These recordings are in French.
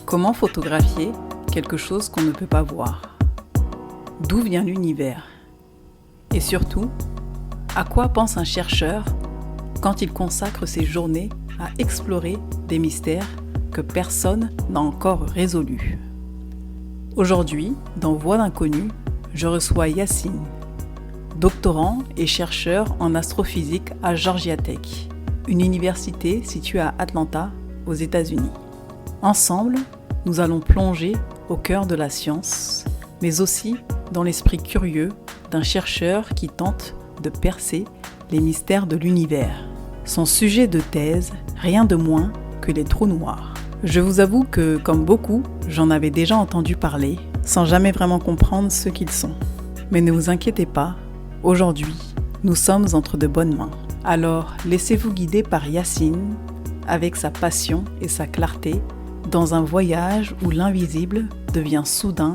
Comment photographier quelque chose qu'on ne peut pas voir? D'où vient l'univers? Et surtout, à quoi pense un chercheur quand il consacre ses journées à explorer des mystères que personne n'a encore résolus? Aujourd'hui, dans Voix d'inconnu, je reçois Yacine, doctorant et chercheur en astrophysique à Georgia Tech, une université située à Atlanta, aux États-Unis. Ensemble, nous allons plonger au cœur de la science, mais aussi dans l'esprit curieux d'un chercheur qui tente de percer les mystères de l'univers. Son sujet de thèse, rien de moins que les trous noirs. Je vous avoue que, comme beaucoup, j'en avais déjà entendu parler, sans jamais vraiment comprendre ce qu'ils sont. Mais ne vous inquiétez pas, aujourd'hui, nous sommes entre de bonnes mains. Alors, laissez-vous guider par Yacine, avec sa passion et sa clarté, dans un voyage où l'invisible devient soudain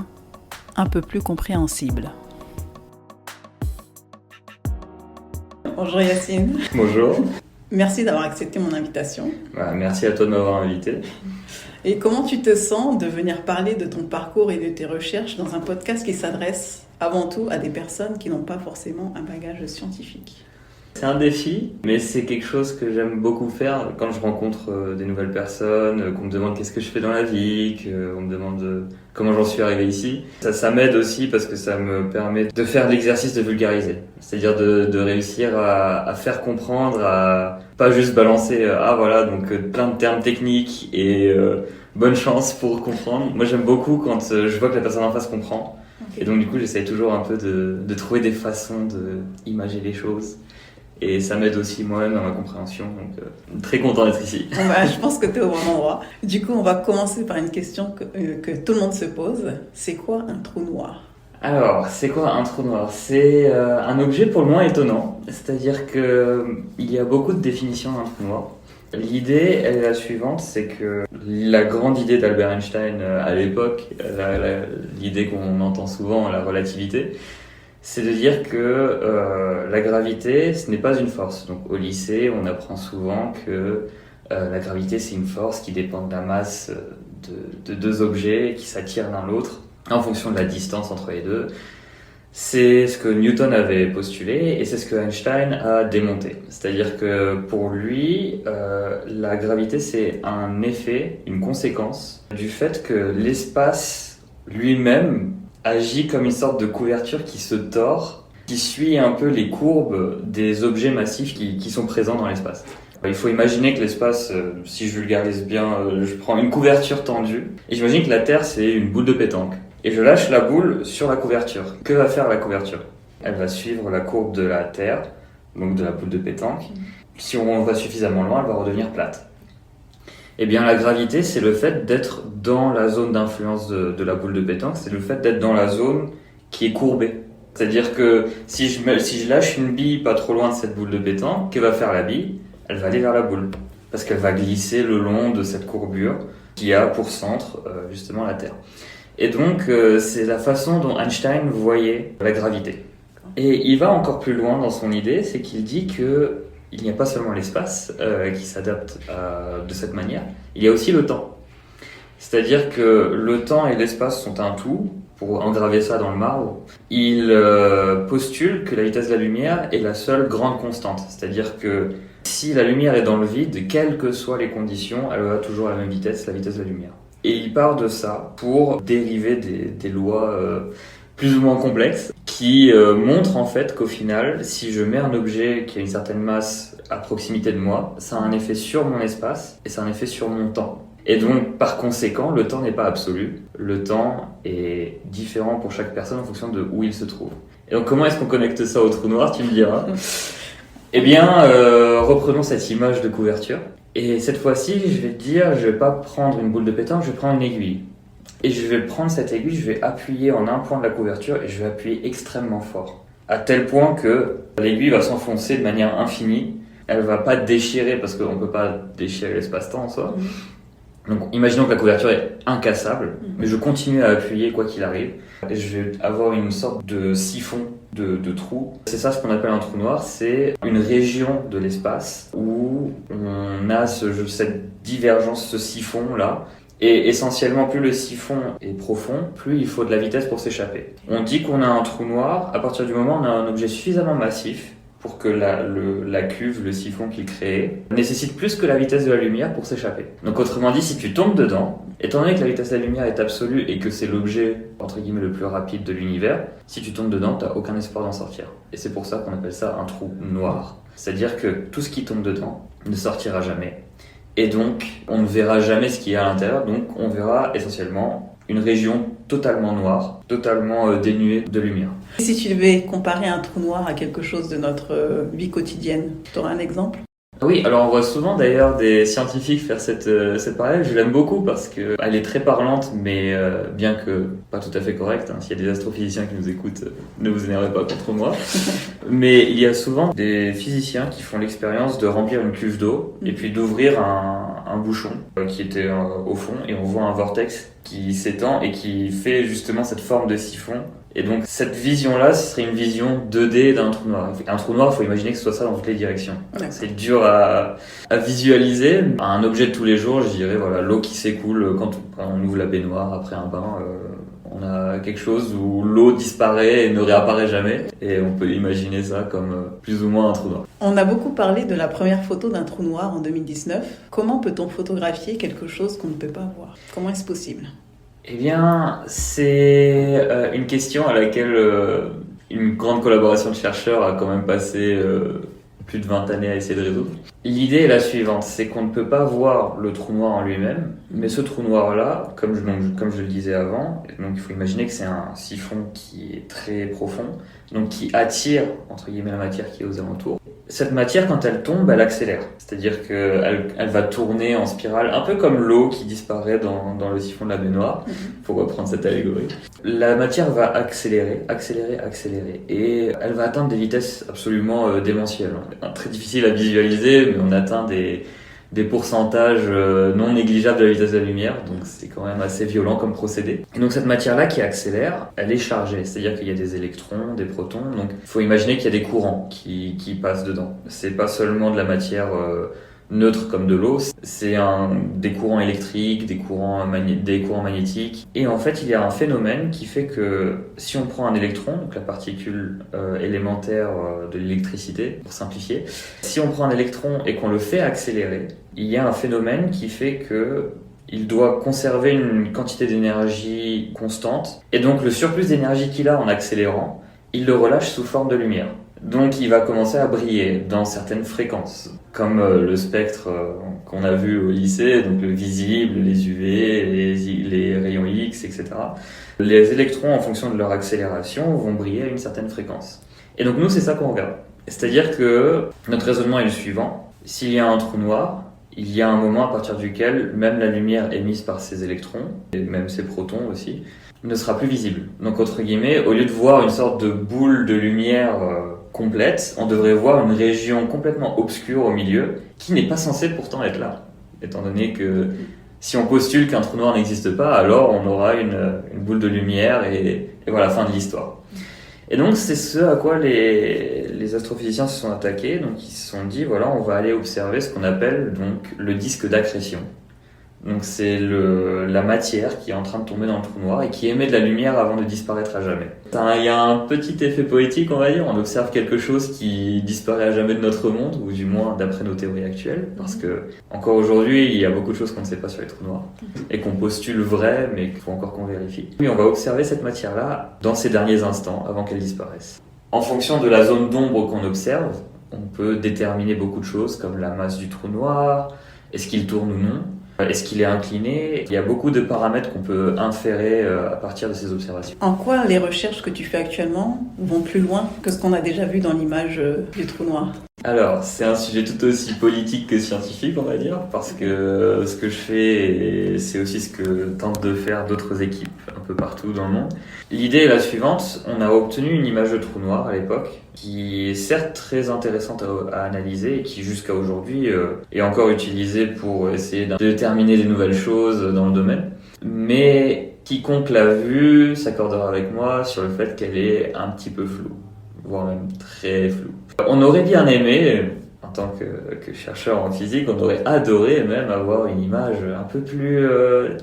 un peu plus compréhensible. Bonjour Yacine. Bonjour. Merci d'avoir accepté mon invitation. Merci à toi de m'avoir invité. Et comment tu te sens de venir parler de ton parcours et de tes recherches dans un podcast qui s'adresse avant tout à des personnes qui n'ont pas forcément un bagage scientifique? C'est un défi, mais c'est quelque chose que j'aime beaucoup faire quand je rencontre des nouvelles personnes, qu'on me demande qu'est-ce que je fais dans la vie, qu'on me demande comment j'en suis arrivé ici. Ça m'aide aussi parce que ça me permet de faire l'exercice de vulgariser, c'est-à-dire de réussir à faire comprendre, à pas juste balancer donc plein de termes techniques et bonne chance pour comprendre. Moi j'aime beaucoup quand je vois que la personne en face comprend. Okay. Et donc du coup j'essaye toujours un peu de trouver des façons d'imager les choses. Et ça m'aide aussi moi-même dans ma compréhension, donc très content d'être ici. Je pense que tu es au bon endroit. Du coup, on va commencer par une question que tout le monde se pose. C'est quoi un trou noir? Alors, c'est quoi un trou noir? C'est un objet pour le moins étonnant, c'est-à-dire qu'il y a beaucoup de définitions d'un trou noir. L'idée, elle est la suivante, c'est que la grande idée d'Albert Einstein à l'époque, l'idée qu'on entend souvent, la relativité, c'est de dire que la gravité, ce n'est pas une force. Donc au lycée, on apprend souvent que la gravité, c'est une force qui dépend de la masse de deux objets qui s'attirent l'un l'autre en fonction de la distance entre les deux. C'est ce que Newton avait postulé et c'est ce que Einstein a démonté. C'est-à-dire que pour lui, la gravité, c'est un effet, une conséquence du fait que l'espace lui-même agit comme une sorte de couverture qui se tord, qui suit un peu les courbes des objets massifs qui sont présents dans l'espace. Il faut imaginer que l'espace, si je vulgarise bien, je prends une couverture tendue, et j'imagine que la Terre c'est une boule de pétanque. Et je lâche la boule sur la couverture. Que va faire la couverture? Elle va suivre la courbe de la Terre, donc de la boule de pétanque. Si on va suffisamment loin, elle va redevenir plate. Eh bien, la gravité, c'est le fait d'être dans la zone d'influence de la boule de pétanque, c'est le fait d'être dans la zone qui est courbée. C'est-à-dire que si je lâche une bille pas trop loin de cette boule de pétanque, que va faire la bille? Elle va aller vers la boule, parce qu'elle va glisser le long de cette courbure qui a pour centre justement la Terre. Et donc, c'est la façon dont Einstein voyait la gravité. Et il va encore plus loin dans son idée, c'est qu'il dit que il n'y a pas seulement l'espace qui s'adapte de cette manière, il y a aussi le temps. C'est-à-dire que le temps et l'espace sont un tout, pour engraver ça dans le marbre. Il postule que la vitesse de la lumière est la seule grande constante. C'est-à-dire que si la lumière est dans le vide, quelles que soient les conditions, elle va toujours à la même vitesse, la vitesse de la lumière. Et il part de ça pour dériver des lois plus ou moins complexes qui montrent en fait qu'au final, si je mets un objet qui a une certaine masse à proximité de moi, ça a un effet sur mon espace et ça a un effet sur mon temps. Et donc, par conséquent, le temps n'est pas absolu. Le temps est différent pour chaque personne en fonction de où il se trouve. Et donc, comment est-ce qu'on connecte ça au trou noir, tu me diras? Eh bien, reprenons cette image de couverture. Et cette fois-ci, je vais te dire, je vais pas prendre une boule de pétanque, je vais prendre une aiguille. Et je vais prendre cette aiguille, je vais appuyer en un point de la couverture et je vais appuyer extrêmement fort. À tel point que l'aiguille va s'enfoncer de manière infinie. Elle va pas déchirer parce qu'on peut pas déchirer l'espace-temps en soi. Donc imaginons que la couverture est incassable, mais je continue à appuyer quoi qu'il arrive. Et je vais avoir une sorte de siphon de trou. C'est ça ce qu'on appelle un trou noir, c'est une région de l'espace où on a cette divergence, ce siphon là, Et essentiellement, plus le siphon est profond, plus il faut de la vitesse pour s'échapper. On dit qu'on a un trou noir à partir du moment où on a un objet suffisamment massif pour que la cuve, le siphon qu'il crée, nécessite plus que la vitesse de la lumière pour s'échapper. Donc autrement dit, si tu tombes dedans, étant donné que la vitesse de la lumière est absolue et que c'est l'objet, entre guillemets, le plus rapide de l'univers, si tu tombes dedans, tu n'as aucun espoir d'en sortir. Et c'est pour ça qu'on appelle ça un trou noir. C'est-à-dire que tout ce qui tombe dedans ne sortira jamais. Et donc, on ne verra jamais ce qu'il y a à l'intérieur, donc on verra essentiellement une région totalement noire, totalement dénuée de lumière. Si tu devais comparer un trou noir à quelque chose de notre vie quotidienne, tu aurais un exemple ? Oui, alors on voit souvent d'ailleurs des scientifiques faire cette parallèle. Je l'aime beaucoup parce qu'elle est très parlante, mais bien que pas tout à fait correcte. S'il y a des astrophysiciens qui nous écoutent, ne vous énervez pas contre moi. Mais il y a souvent des physiciens qui font l'expérience de remplir une cuve d'eau et puis d'ouvrir un bouchon qui était au fond, et on voit un vortex qui s'étend et qui fait justement cette forme de siphon. Et donc cette vision-là, ce serait une vision 2D d'un trou noir. Un trou noir, il faut imaginer que ce soit ça dans toutes les directions. C'est dur à visualiser. Un objet de tous les jours, je dirais voilà, l'eau qui s'écoule quand on ouvre la baignoire après un bain. On a quelque chose où l'eau disparaît et ne réapparaît jamais. Et on peut imaginer ça comme plus ou moins un trou noir. On a beaucoup parlé de la première photo d'un trou noir en 2019. Comment peut-on photographier quelque chose qu'on ne peut pas voir ? Comment est-ce possible ? Eh bien, c'est une question à laquelle une grande collaboration de chercheurs a quand même passé plus de 20 années à essayer de résoudre. L'idée est la suivante, c'est qu'on ne peut pas voir le trou noir en lui-même, mais ce trou noir-là, comme je le disais avant, donc il faut imaginer que c'est un siphon qui est très profond, donc qui attire, entre guillemets, la matière qui est aux alentours. Cette matière, quand elle tombe, elle accélère. C'est-à-dire qu'elle va tourner en spirale, un peu comme l'eau qui disparaît dans le siphon de la baignoire, pour reprendre cette allégorie. La matière va accélérer, et elle va atteindre des vitesses absolument démentielles. Très difficile à visualiser, mais on atteint des pourcentages non négligeables de la vitesse de la lumière, donc c'est quand même assez violent comme procédé. Et donc cette matière-là qui accélère, elle est chargée, c'est-à-dire qu'il y a des électrons, des protons, donc il faut imaginer qu'il y a des courants qui passent dedans. C'est pas seulement de la matière neutre comme de l'eau, c'est des courants électriques, des courants magnétiques. Et en fait, il y a un phénomène qui fait que si on prend un électron, donc la particule élémentaire de l'électricité, pour simplifier, si on prend un électron et qu'on le fait accélérer, il y a un phénomène qui fait que il doit conserver une quantité d'énergie constante, et donc le surplus d'énergie qu'il a en accélérant, il le relâche sous forme de lumière. Donc il va commencer à briller dans certaines fréquences, comme le spectre qu'on a vu au lycée, donc le visible, les UV, les rayons X, etc. Les électrons, en fonction de leur accélération, vont briller à une certaine fréquence. Et donc nous, c'est ça qu'on regarde. C'est-à-dire que notre raisonnement est le suivant. S'il y a un trou noir, il y a un moment à partir duquel même la lumière émise par ces électrons, et même ces protons aussi, ne sera plus visible. Donc entre guillemets, au lieu de voir une sorte de boule de lumière complète, on devrait voir une région complètement obscure au milieu, qui n'est pas censée pourtant être là. Étant donné que si on postule qu'un trou noir n'existe pas, alors on aura une boule de lumière et voilà, fin de l'histoire. Et donc c'est ce à quoi les astrophysiciens se sont attaqués, donc ils se sont dit voilà, on va aller observer ce qu'on appelle donc le disque d'accrétion. Donc c'est la matière qui est en train de tomber dans le trou noir et qui émet de la lumière avant de disparaître à jamais. Il y a un petit effet poétique, on va dire, on observe quelque chose qui disparaît à jamais de notre monde, ou du moins d'après nos théories actuelles, parce que encore aujourd'hui, il y a beaucoup de choses qu'on ne sait pas sur les trous noirs, et qu'on postule vraies, mais qu'il faut encore qu'on vérifie. Oui, on va observer cette matière-là dans ces derniers instants, avant qu'elle disparaisse. En fonction de la zone d'ombre qu'on observe, on peut déterminer beaucoup de choses, comme la masse du trou noir, est-ce qu'il tourne ou non, est-ce qu'il est incliné? Il y a beaucoup de paramètres qu'on peut inférer à partir de ces observations. En quoi les recherches que tu fais actuellement vont plus loin que ce qu'on a déjà vu dans l'image du trou noir? Alors, c'est un sujet tout aussi politique que scientifique, on va dire, parce que ce que je fais, c'est aussi ce que tentent de faire d'autres équipes un peu partout dans le monde. L'idée est la suivante, on a obtenu une image de trou noir à l'époque, qui est certes très intéressante à analyser et qui jusqu'à aujourd'hui est encore utilisée pour essayer de déterminer des nouvelles choses dans le domaine. Mais quiconque l'a vue s'accordera avec moi sur le fait qu'elle est un petit peu floue, voire même très floue. On aurait bien aimé, en tant que chercheur en physique, on aurait adoré même avoir une image un peu plus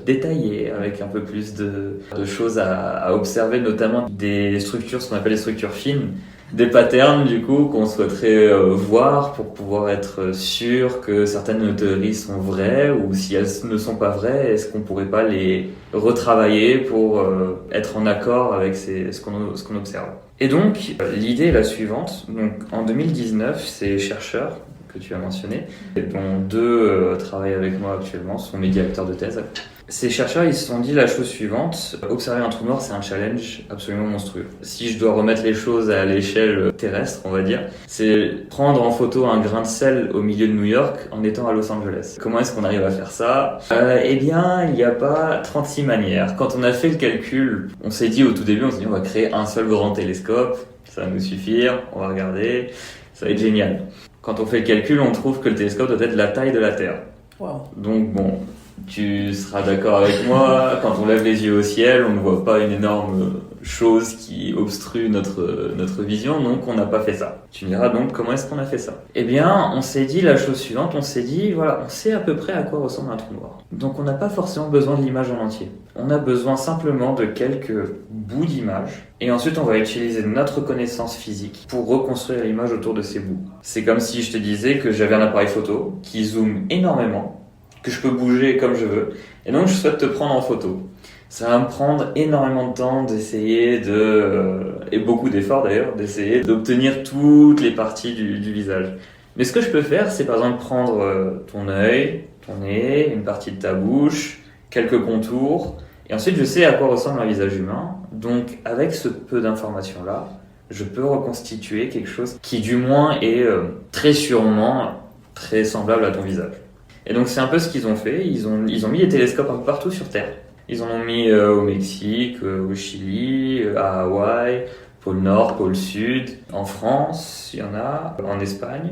détaillée, avec un peu plus de choses à observer, notamment des structures, ce qu'on appelle les structures fines, des patterns du coup qu'on souhaiterait voir pour pouvoir être sûr que certaines théories sont vraies, ou si elles ne sont pas vraies, est-ce qu'on pourrait pas les retravailler pour être en accord avec ce qu'on observe. Et donc l'idée est la suivante. Donc en 2019, ces chercheurs que tu as mentionnés, dont deux travaillent avec moi actuellement, sont mes directeurs de thèse. Ces chercheurs, ils se sont dit la chose suivante: observer un trou noir, c'est un challenge absolument monstrueux. Si je dois remettre les choses à l'échelle terrestre, on va dire, c'est prendre en photo un grain de sel au milieu de New York en étant à Los Angeles. Comment est-ce qu'on arrive à faire ça? Eh bien, il n'y a pas 36 manières. Quand on a fait le calcul, on s'est dit au tout début, on va créer un seul grand télescope, ça va nous suffire, on va regarder, ça va être génial. Quand on fait le calcul, on trouve que le télescope doit être de la taille de la Terre. Wow. Donc bon, tu seras d'accord avec moi, quand on lève les yeux au ciel, on ne voit pas une énorme chose qui obstrue notre vision, donc on n'a pas fait ça. Tu me diras donc comment est-ce qu'on a fait ça? Eh bien, on s'est dit la chose suivante, on s'est dit, voilà, on sait à peu près à quoi ressemble un trou noir. Donc on n'a pas forcément besoin de l'image en entier. On a besoin simplement de quelques bouts d'image, et ensuite on va utiliser notre connaissance physique pour reconstruire l'image autour de ces bouts. C'est comme si je te disais que j'avais un appareil photo qui zoome énormément, que je peux bouger comme je veux, et donc je souhaite te prendre en photo. Ça va me prendre énormément de temps d'essayer et beaucoup d'efforts d'ailleurs, d'essayer d'obtenir toutes les parties du visage. Mais ce que je peux faire, c'est par exemple prendre ton œil, ton nez, une partie de ta bouche, quelques contours, et ensuite je sais à quoi ressemble un visage humain. Donc avec ce peu d'informations-là, je peux reconstituer quelque chose qui du moins est très sûrement très semblable à ton visage. Et donc c'est un peu ce qu'ils ont fait, ils ont mis des télescopes un peu partout sur Terre. Ils en ont mis au Mexique, au Chili, à Hawaï, pôle Nord, pôle Sud, en France, il y en a, en Espagne.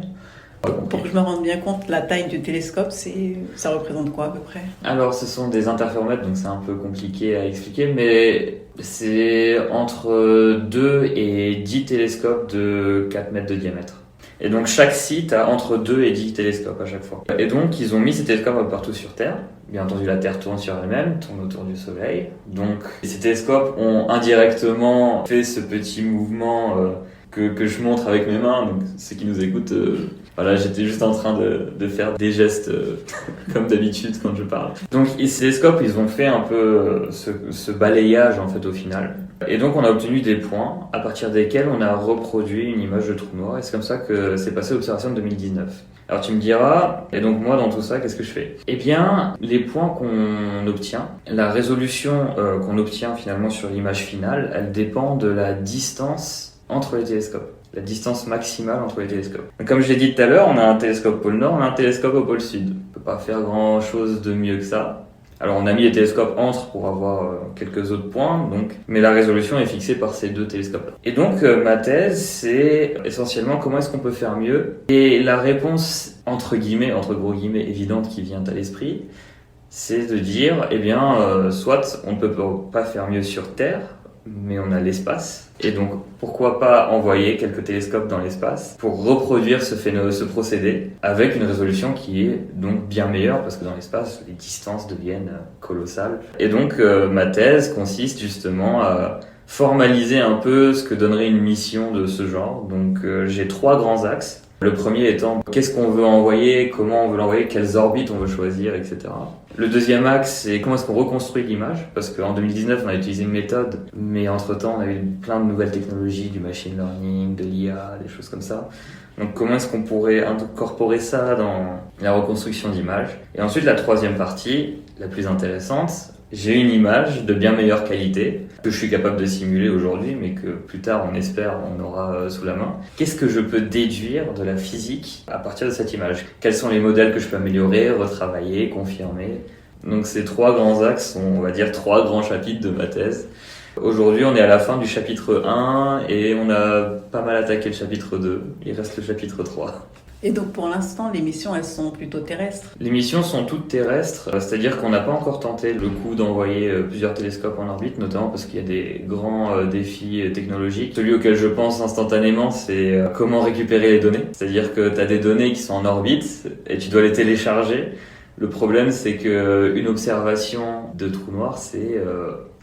Pour que je me rende bien compte, la taille du télescope, ça représente quoi à peu près? Alors ce sont des interféromètres, donc c'est un peu compliqué à expliquer, mais c'est entre 2 et 10 télescopes de 4 mètres de diamètre. Et donc chaque site a entre 2 et 10 télescopes à chaque fois. Et donc ils ont mis ces télescopes partout sur Terre. Bien entendu, la Terre tourne sur elle-même, tourne autour du Soleil. Donc ces télescopes ont indirectement fait ce petit mouvement que je montre avec mes mains. Donc ceux qui nous écoutent, voilà, j'étais juste en train de faire des gestes comme d'habitude quand je parle. Donc ces télescopes, ils ont fait un peu ce balayage en fait au final. Et donc on a obtenu des points à partir desquels on a reproduit une image de trou noir, et c'est comme ça que c'est passé l'observation de 2019. Alors tu me diras, et donc moi dans tout ça, qu'est-ce que je fais? Eh bien, les points qu'on obtient, la résolution qu'on obtient finalement sur l'image finale, elle dépend de la distance entre les télescopes, la distance maximale entre les télescopes. Donc, comme je l'ai dit tout à l'heure, on a un télescope pôle Nord, on a un télescope au pôle Sud. On peut pas faire grand chose de mieux que ça. Alors on a mis les télescopes entre pour avoir quelques autres points, mais la résolution est fixée par ces deux télescopes-là. Et donc ma thèse, c'est essentiellement comment est-ce qu'on peut faire mieux. Et la réponse entre gros guillemets évidente qui vient à l'esprit, c'est de dire, eh bien, soit on ne peut pas faire mieux sur Terre, mais on a l'espace. Et donc, pourquoi pas envoyer quelques télescopes dans l'espace pour reproduire ce procédé avec une résolution qui est donc bien meilleure, parce que dans l'espace, les distances deviennent colossales. Et donc, ma thèse consiste justement à formaliser un peu ce que donnerait une mission de ce genre. Donc, j'ai 3 grands axes. Le premier étant qu'est-ce qu'on veut envoyer, comment on veut l'envoyer, quelles orbites on veut choisir, etc. Le deuxième axe, c'est comment est-ce qu'on reconstruit l'image, parce qu'en 2019, on a utilisé une méthode, mais entre-temps, on a eu plein de nouvelles technologies, du machine learning, de l'IA, des choses comme ça. Donc comment est-ce qu'on pourrait incorporer ça dans la reconstruction d'image? Et ensuite, la troisième partie, la plus intéressante, j'ai une image de bien meilleure qualité que je suis capable de simuler aujourd'hui, mais que plus tard, on espère, on aura sous la main. Qu'est-ce que je peux déduire de la physique à partir de cette image? Quels sont les modèles que je peux améliorer, retravailler, confirmer? Donc ces 3 grands axes sont, on va dire, 3 grands chapitres de ma thèse. Aujourd'hui, on est à la fin du chapitre 1 et on a pas mal attaqué le chapitre 2. Il reste le chapitre 3. Et donc pour l'instant, les missions, elles sont plutôt terrestres? Les missions sont toutes terrestres, c'est-à-dire qu'on n'a pas encore tenté le coup d'envoyer plusieurs télescopes en orbite, notamment parce qu'il y a des grands défis technologiques. Celui auquel je pense instantanément, c'est comment récupérer les données. C'est-à-dire que tu as des données qui sont en orbite et tu dois les télécharger. Le problème, c'est qu'une observation de trou noir, c'est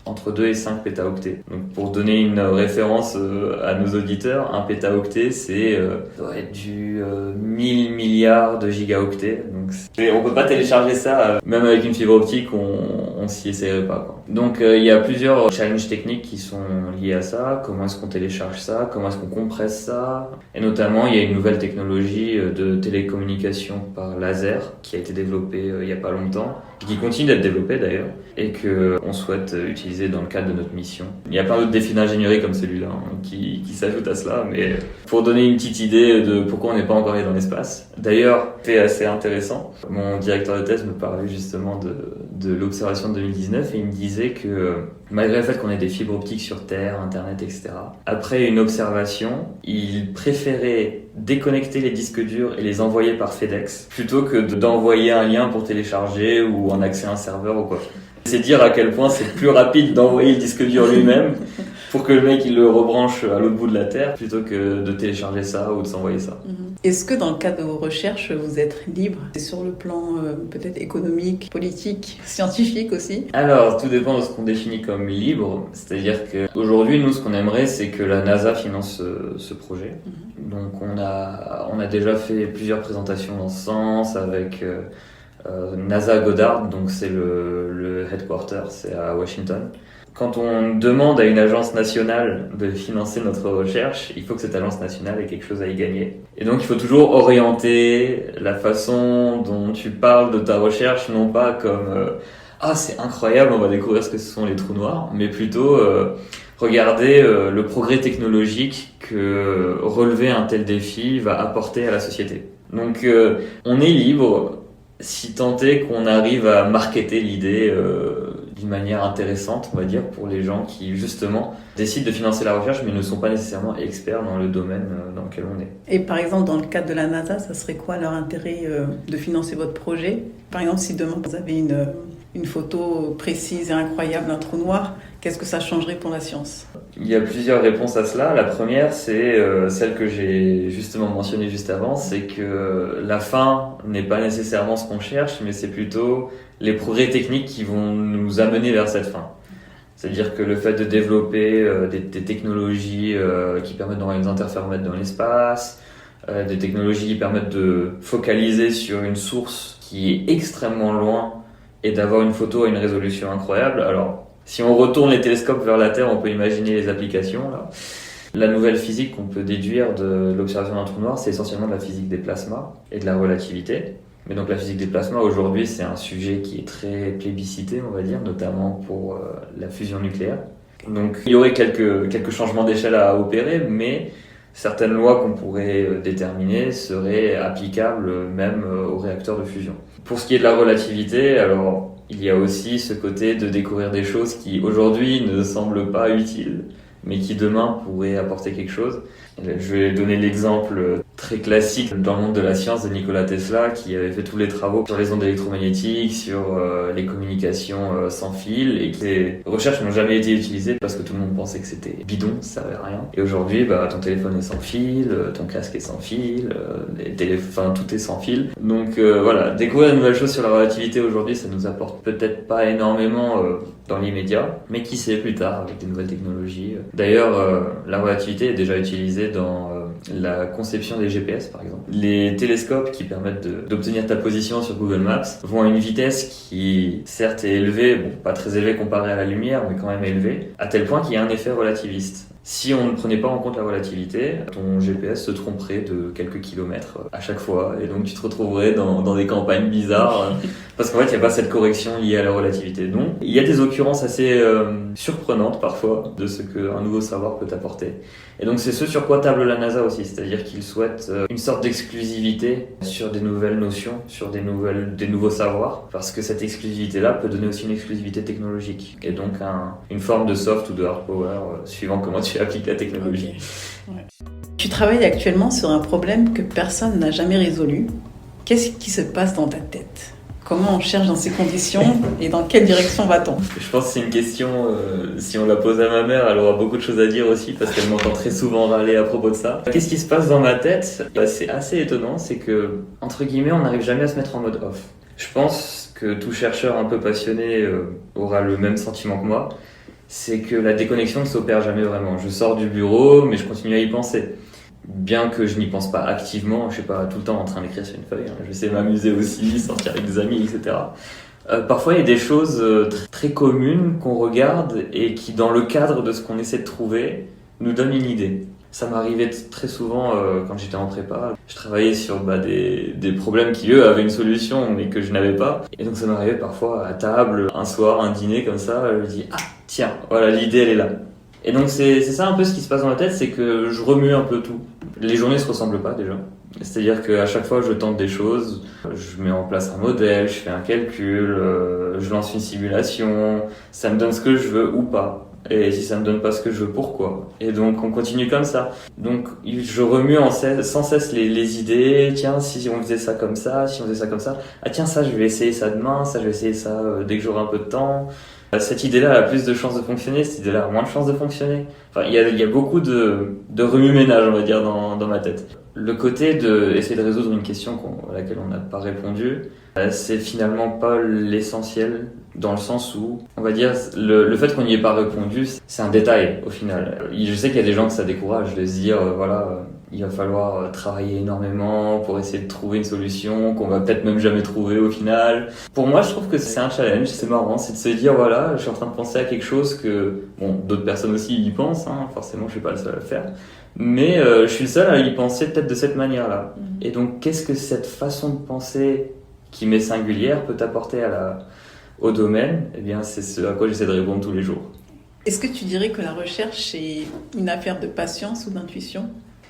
entre 2 et 5 pétaoctets. Donc pour donner une référence à nos auditeurs, un pétaoctet, c'est doit être du 1000 milliards de gigaoctets. Donc on peut pas télécharger ça, même avec une fibre optique, on s'y essaierait pas, quoi. Donc il y a plusieurs challenges techniques qui sont liés à ça. Comment est-ce qu'on télécharge ça? Comment est-ce qu'on compresse ça? Et notamment, il y a une nouvelle technologie de télécommunication par laser qui a été développée il y a pas longtemps, qui continue d'être développée d'ailleurs, et qu'on souhaite utiliser dans le cadre de notre mission. Il y a plein d'autres défis d'ingénierie comme celui-là qui s'ajoutent à cela, mais pour donner une petite idée de pourquoi on n'est pas encore allé dans l'espace. D'ailleurs, c'est assez intéressant. Mon directeur de thèse me parlait justement de l'observation de 2019 et il me disait que malgré le fait qu'on ait des fibres optiques sur Terre, Internet, etc., après une observation, il préférait déconnecter les disques durs et les envoyer par FedEx plutôt que d'envoyer un lien pour télécharger ou en accès à un serveur ou quoi. C'est dire à quel point c'est plus rapide d'envoyer le disque dur lui-même pour que le mec il le rebranche à l'autre bout de la Terre plutôt que de télécharger ça ou de s'envoyer ça. Est-ce que dans le cadre de vos recherches, vous êtes libre? C'est sur le plan peut-être économique, politique, scientifique aussi? Alors, tout dépend de ce qu'on définit comme libre. C'est-à-dire qu'aujourd'hui, nous, ce qu'on aimerait, c'est que la NASA finance ce projet. Donc, on a déjà fait plusieurs présentations dans ce sens avec NASA Goddard, donc c'est le headquarter, c'est à Washington. Quand on demande à une agence nationale de financer notre recherche, il faut que cette agence nationale ait quelque chose à y gagner. Et donc il faut toujours orienter la façon dont tu parles de ta recherche, non pas comme ah c'est incroyable, on va découvrir ce que ce sont les trous noirs, mais plutôt regarder le progrès technologique que relever un tel défi va apporter à la société. Donc on est libre, si tant est qu'on arrive à marketer l'idée d'une manière intéressante, on va dire, pour les gens qui, justement, décident de financer la recherche, mais ne sont pas nécessairement experts dans le domaine dans lequel on est. Et par exemple, dans le cadre de la NASA, ça serait quoi leur intérêt de financer votre projet? Par exemple, si demain vous avez une photo précise et incroyable d'un trou noir, qu'est-ce que ça changerait pour la science? Il y a plusieurs réponses à cela. La première, c'est celle que j'ai justement mentionnée juste avant, c'est que la fin n'est pas nécessairement ce qu'on cherche, mais c'est plutôt les progrès techniques qui vont nous amener vers cette fin. C'est-à-dire que le fait de développer des technologies qui permettent d'envoyer des interféromètres dans l'espace, des technologies qui permettent de focaliser sur une source qui est extrêmement loin et d'avoir une photo à une résolution incroyable. Alors, si on retourne les télescopes vers la Terre, on peut imaginer les applications, là. La nouvelle physique qu'on peut déduire de l'observation d'un trou noir, c'est essentiellement de la physique des plasmas et de la relativité. Mais donc la physique des plasmas, aujourd'hui, c'est un sujet qui est très plébiscité, on va dire, notamment pour la fusion nucléaire. Donc il y aurait quelques changements d'échelle à opérer, mais certaines lois qu'on pourrait déterminer seraient applicables même aux réacteurs de fusion. Pour ce qui est de la relativité, alors il y a aussi ce côté de découvrir des choses qui aujourd'hui ne semblent pas utiles, mais qui demain pourraient apporter quelque chose. Je vais donner l'exemple très classique dans le monde de la science de Nikola Tesla, qui avait fait tous les travaux sur les ondes électromagnétiques, sur les communications sans fil, et que les recherches n'ont jamais été utilisées parce que tout le monde pensait que c'était bidon, ça servait à rien. Et aujourd'hui, ton téléphone est sans fil, ton casque est sans fil, tout est sans fil. Donc voilà, découvrir de nouvelles choses sur la relativité aujourd'hui, ça nous apporte peut-être pas énormément dans l'immédiat, mais qui sait plus tard avec des nouvelles technologies. D'ailleurs, la relativité est déjà utilisée dans la conception des GPS par exemple. Les télescopes qui permettent d'obtenir ta position sur Google Maps vont à une vitesse qui certes est élevée, pas très élevée comparée à la lumière, mais quand même élevée, à tel point qu'il y a un effet relativiste. Si on ne prenait pas en compte la relativité, ton GPS se tromperait de quelques kilomètres à chaque fois, et donc tu te retrouverais dans des campagnes bizarres, parce qu'en fait il n'y a pas cette correction liée à la relativité. Donc il y a des occurrences assez surprenantes parfois de ce qu'un nouveau savoir peut apporter. Et donc c'est ce sur quoi table la NASA aussi, c'est-à-dire qu'ils souhaitent une sorte d'exclusivité sur des nouvelles notions, sur des nouveaux savoirs, parce que cette exclusivité-là peut donner aussi une exclusivité technologique, et donc une forme de soft ou de hard power, suivant comment tu appliques la technologie. Okay. Ouais. Tu travailles actuellement sur un problème que personne n'a jamais résolu. Qu'est-ce qui se passe dans ta tête ? Comment on cherche dans ces conditions et dans quelle direction va-t-on ? Je pense que c'est une question, si on la pose à ma mère, elle aura beaucoup de choses à dire aussi parce qu'elle m'entend très souvent râler à propos de ça. Qu'est-ce qui se passe dans ma tête ? C'est assez étonnant, c'est que, entre guillemets, on n'arrive jamais à se mettre en mode off. Je pense que tout chercheur un peu passionné aura le même sentiment que moi, c'est que la déconnexion ne s'opère jamais vraiment. Je sors du bureau, mais je continue à y penser. Bien que je n'y pense pas activement, je suis pas tout le temps en train d'écrire sur une feuille, hein. Je sais m'amuser aussi, sortir avec des amis, etc. Parfois, il y a des choses très communes qu'on regarde et qui, dans le cadre de ce qu'on essaie de trouver, nous donnent une idée. Ça m'arrivait très souvent quand j'étais en prépa. Je travaillais sur des problèmes qui, eux, avaient une solution, mais que je n'avais pas. Et donc, ça m'arrivait parfois à table, un soir, un dîner comme ça, je me dis « Ah, tiens, voilà, l'idée, elle est là ». Et donc c'est ça un peu ce qui se passe dans la tête, c'est que je remue un peu tout. Les journées se ressemblent pas déjà. C'est-à-dire qu'à chaque fois je tente des choses, je mets en place un modèle, je fais un calcul, je lance une simulation, ça me donne ce que je veux ou pas. Et si ça me donne pas ce que je veux, pourquoi ? Et donc on continue comme ça. Donc je remue sans cesse les idées. Tiens, si on faisait ça comme ça, si on faisait ça comme ça. Ah tiens, ça je vais essayer ça demain, ça je vais essayer ça dès que j'aurai un peu de temps. Cette idée-là a plus de chances de fonctionner, cette idée-là a moins de chances de fonctionner. Enfin, il y a beaucoup de remue-ménage, on va dire, dans ma tête. Le côté d'essayer de résoudre une question à laquelle on n'a pas répondu, c'est finalement pas l'essentiel, dans le sens où, on va dire, le fait qu'on n'y ait pas répondu, c'est un détail au final. Je sais qu'il y a des gens que ça décourage de se dire, il va falloir travailler énormément pour essayer de trouver une solution qu'on va peut-être même jamais trouver au final. Pour moi, je trouve que c'est un challenge, c'est marrant, c'est de se dire, voilà, je suis en train de penser à quelque chose que, bon, d'autres personnes aussi y pensent, hein, forcément, je suis pas le seul à le faire. Mais je suis le seul à y penser peut-être de cette manière-là. Et donc, qu'est-ce que cette façon de penser qui m'est singulière peut apporter au domaine ? Eh bien, c'est ce à quoi j'essaie de répondre tous les jours. Est-ce que tu dirais que la recherche est une affaire de patience ou d'intuition ?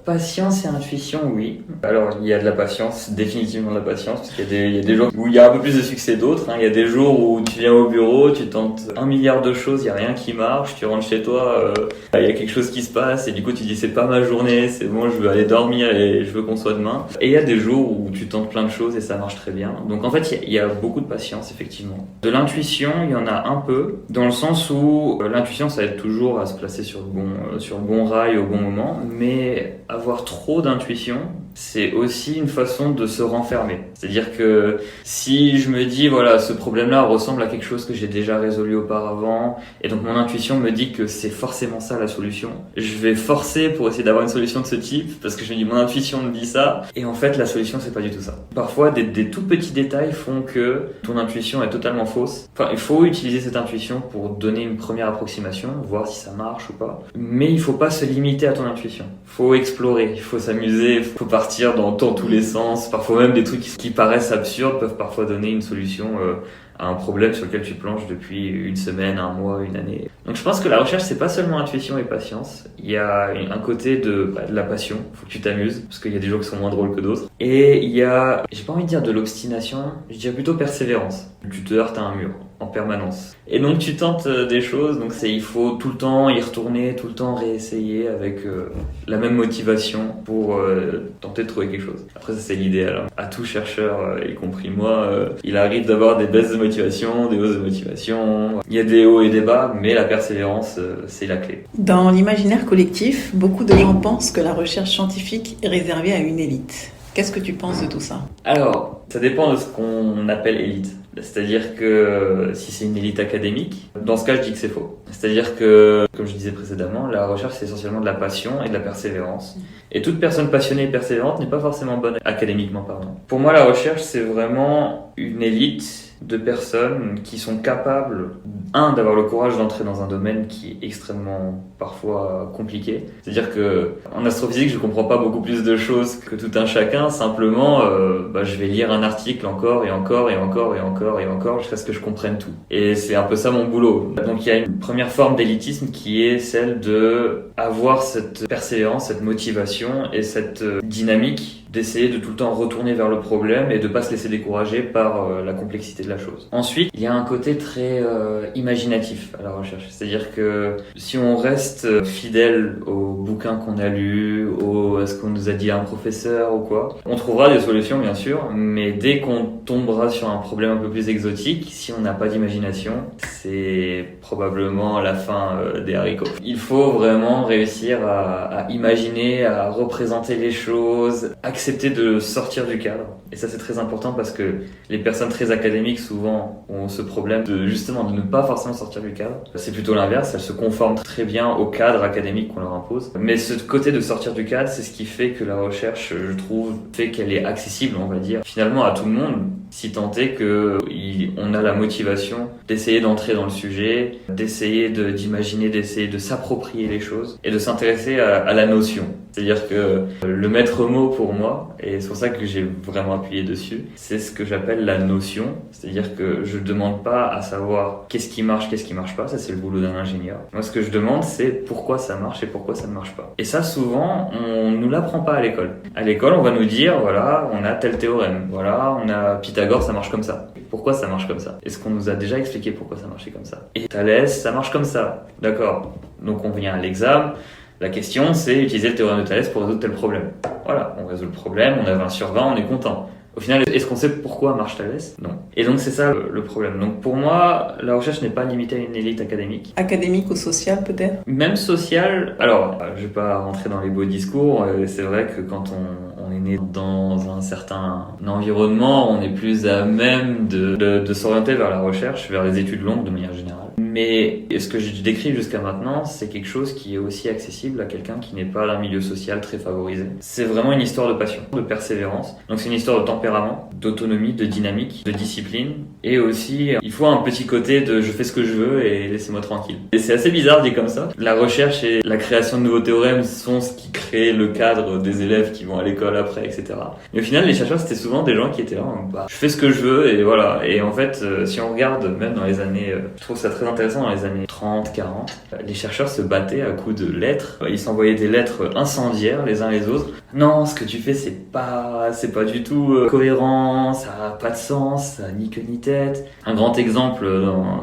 Patience et intuition, oui. Alors, il y a de la patience, définitivement de la patience, parce qu'il y a des jours où il y a un peu plus de succès d'autres, hein. Il y a des jours où tu viens au bureau, tu tentes 1 milliard de choses, il y a rien qui marche, tu rentres chez toi, il y a quelque chose qui se passe, et du coup tu dis c'est pas ma journée, c'est bon, je veux aller dormir et je veux qu'on soit demain. Et il y a des jours où tu tentes plein de choses et ça marche très bien. Donc en fait, il y a beaucoup de patience, effectivement. De l'intuition, il y en a un peu, dans le sens où l'intuition, ça aide toujours à se placer sur le bon rail au bon moment, mais avoir trop d'intuition, c'est aussi une façon de se renfermer. C'est-à-dire que si je me dis, voilà, ce problème-là ressemble à quelque chose que j'ai déjà résolu auparavant, et donc mon intuition me dit que c'est forcément ça la solution, je vais forcer pour essayer d'avoir une solution de ce type, parce que je me dis, mon intuition me dit ça, et en fait, la solution, c'est pas du tout ça. Parfois, des tout petits détails font que ton intuition est totalement fausse. Enfin, il faut utiliser cette intuition pour donner une première approximation, voir si ça marche ou pas. Mais il faut pas se limiter à ton intuition. Faut explorer, il faut s'amuser, il faut partir dans tous les sens. Parfois même des trucs qui paraissent absurdes peuvent parfois donner une solution à un problème sur lequel tu planches depuis une semaine, un mois, une année. Donc je pense que la recherche, c'est pas seulement intuition et patience. Il y a un côté de la passion. Faut que tu t'amuses, parce qu'il y a des jours qui sont moins drôles que d'autres. Et il y a, j'ai pas envie de dire de l'obstination, je dirais plutôt persévérance. Tu te heurtes à un mur en permanence. Et donc tu tentes des choses, donc il faut tout le temps y retourner, tout le temps réessayer avec la même motivation pour tenter de trouver quelque chose. Après ça c'est l'idéal, hein. À tout chercheur, y compris moi, il arrive d'avoir des baisses de motivation, des hausses de motivation. Il y a des hauts et des bas, mais la persévérance c'est la clé. Dans l'imaginaire collectif, beaucoup de gens pensent que la recherche scientifique est réservée à une élite. Qu'est-ce que tu penses de tout ça ? Alors, ça dépend de ce qu'on appelle élite. C'est-à-dire que si c'est une élite académique, dans ce cas, je dis que c'est faux. C'est-à-dire que, comme je disais précédemment, la recherche, c'est essentiellement de la passion et de la persévérance. Et toute personne passionnée et persévérante n'est pas forcément bonne académiquement, pardon. Pour moi, la recherche, c'est vraiment une élite de personnes qui sont capables, d'avoir le courage d'entrer dans un domaine qui est extrêmement, parfois, compliqué. C'est-à-dire que, en astrophysique, je comprends pas beaucoup plus de choses que tout un chacun. Simplement, je vais lire un article encore et encore et encore et encore et encore jusqu'à ce que je comprenne tout. Et c'est un peu ça mon boulot. Donc il y a une première forme d'élitisme qui est celle de avoir cette persévérance, cette motivation et cette dynamique d'essayer de tout le temps retourner vers le problème et de pas se laisser décourager par la complexité de la chose. Ensuite, il y a un côté très imaginatif à la recherche. C'est-à-dire que si on reste fidèle aux bouquins qu'on a lus, à ce qu'on nous a dit un professeur ou quoi, on trouvera des solutions bien sûr, mais dès qu'on tombera sur un problème un peu plus exotique, si on n'a pas d'imagination, c'est probablement la fin des haricots. Il faut vraiment réussir à imaginer, à représenter les choses, accepter de sortir du cadre. Et ça c'est très important parce que les personnes très académiques souvent ont ce problème de justement de ne pas forcément sortir du cadre. C'est plutôt l'inverse, elles se conforment très bien au cadre académique qu'on leur impose. Mais ce côté de sortir du cadre, c'est ce qui fait que la recherche, je trouve, fait qu'elle est accessible, on va dire, finalement à tout le monde, si tant est qu'on a la motivation d'essayer d'entrer dans le sujet, d'essayer d'imaginer, d'essayer de s'approprier les choses et de s'intéresser à la notion. C'est-à-dire que le maître mot pour moi, et c'est pour ça que j'ai vraiment appuyé dessus, c'est ce que j'appelle la notion. C'est-à-dire que je ne demande pas à savoir qu'est-ce qui marche pas, ça c'est le boulot d'un ingénieur. Moi ce que je demande c'est pourquoi ça marche et pourquoi ça ne marche pas. Et ça souvent on nous l'apprend pas à l'école. À l'école on va nous dire voilà on a tel théorème, voilà on a Pythagore ça marche comme ça. Pourquoi ça marche comme ça? Est-ce qu'on nous a déjà expliqué pourquoi ça marchait comme ça? Et Thalès ça marche comme ça, d'accord. Donc on vient à l'examen. La question, c'est utiliser le théorème de Thalès pour résoudre tel problème. Voilà, on résout le problème, on a 20 sur 20, on est content. Au final, est-ce qu'on sait pourquoi marche Thalès? Non. Et donc c'est ça le problème. Donc pour moi, la recherche n'est pas limitée à une élite académique. Académique ou sociale peut-être? Même sociale. Alors, je vais pas rentrer dans les beaux discours. C'est vrai que quand on est né dans un certain environnement, on est plus à même de s'orienter vers la recherche, vers les études longues de manière générale. Mais ce que je décris jusqu'à maintenant, c'est quelque chose qui est aussi accessible à quelqu'un qui n'est pas d'un milieu social très favorisé. C'est vraiment une histoire de passion, de persévérance. Donc c'est une histoire de tempérament, d'autonomie, de dynamique, de discipline. Et aussi, il faut un petit côté de je fais ce que je veux et laissez-moi tranquille. Et c'est assez bizarre dit comme ça. La recherche et la création de nouveaux théorèmes sont ce qui crée le cadre des élèves qui vont à l'école après, etc. Mais au final, les chercheurs, c'était souvent des gens qui étaient là, je fais ce que je veux et voilà. Et en fait, si on regarde même dans les années, je trouve ça très intéressant, dans les années 30, 40, les chercheurs se battaient à coups de lettres. Ils s'envoyaient des lettres incendiaires les uns les autres. Non, ce que tu fais, c'est pas du tout cohérent, ça a pas de sens, ça a ni queue ni tête. Un grand exemple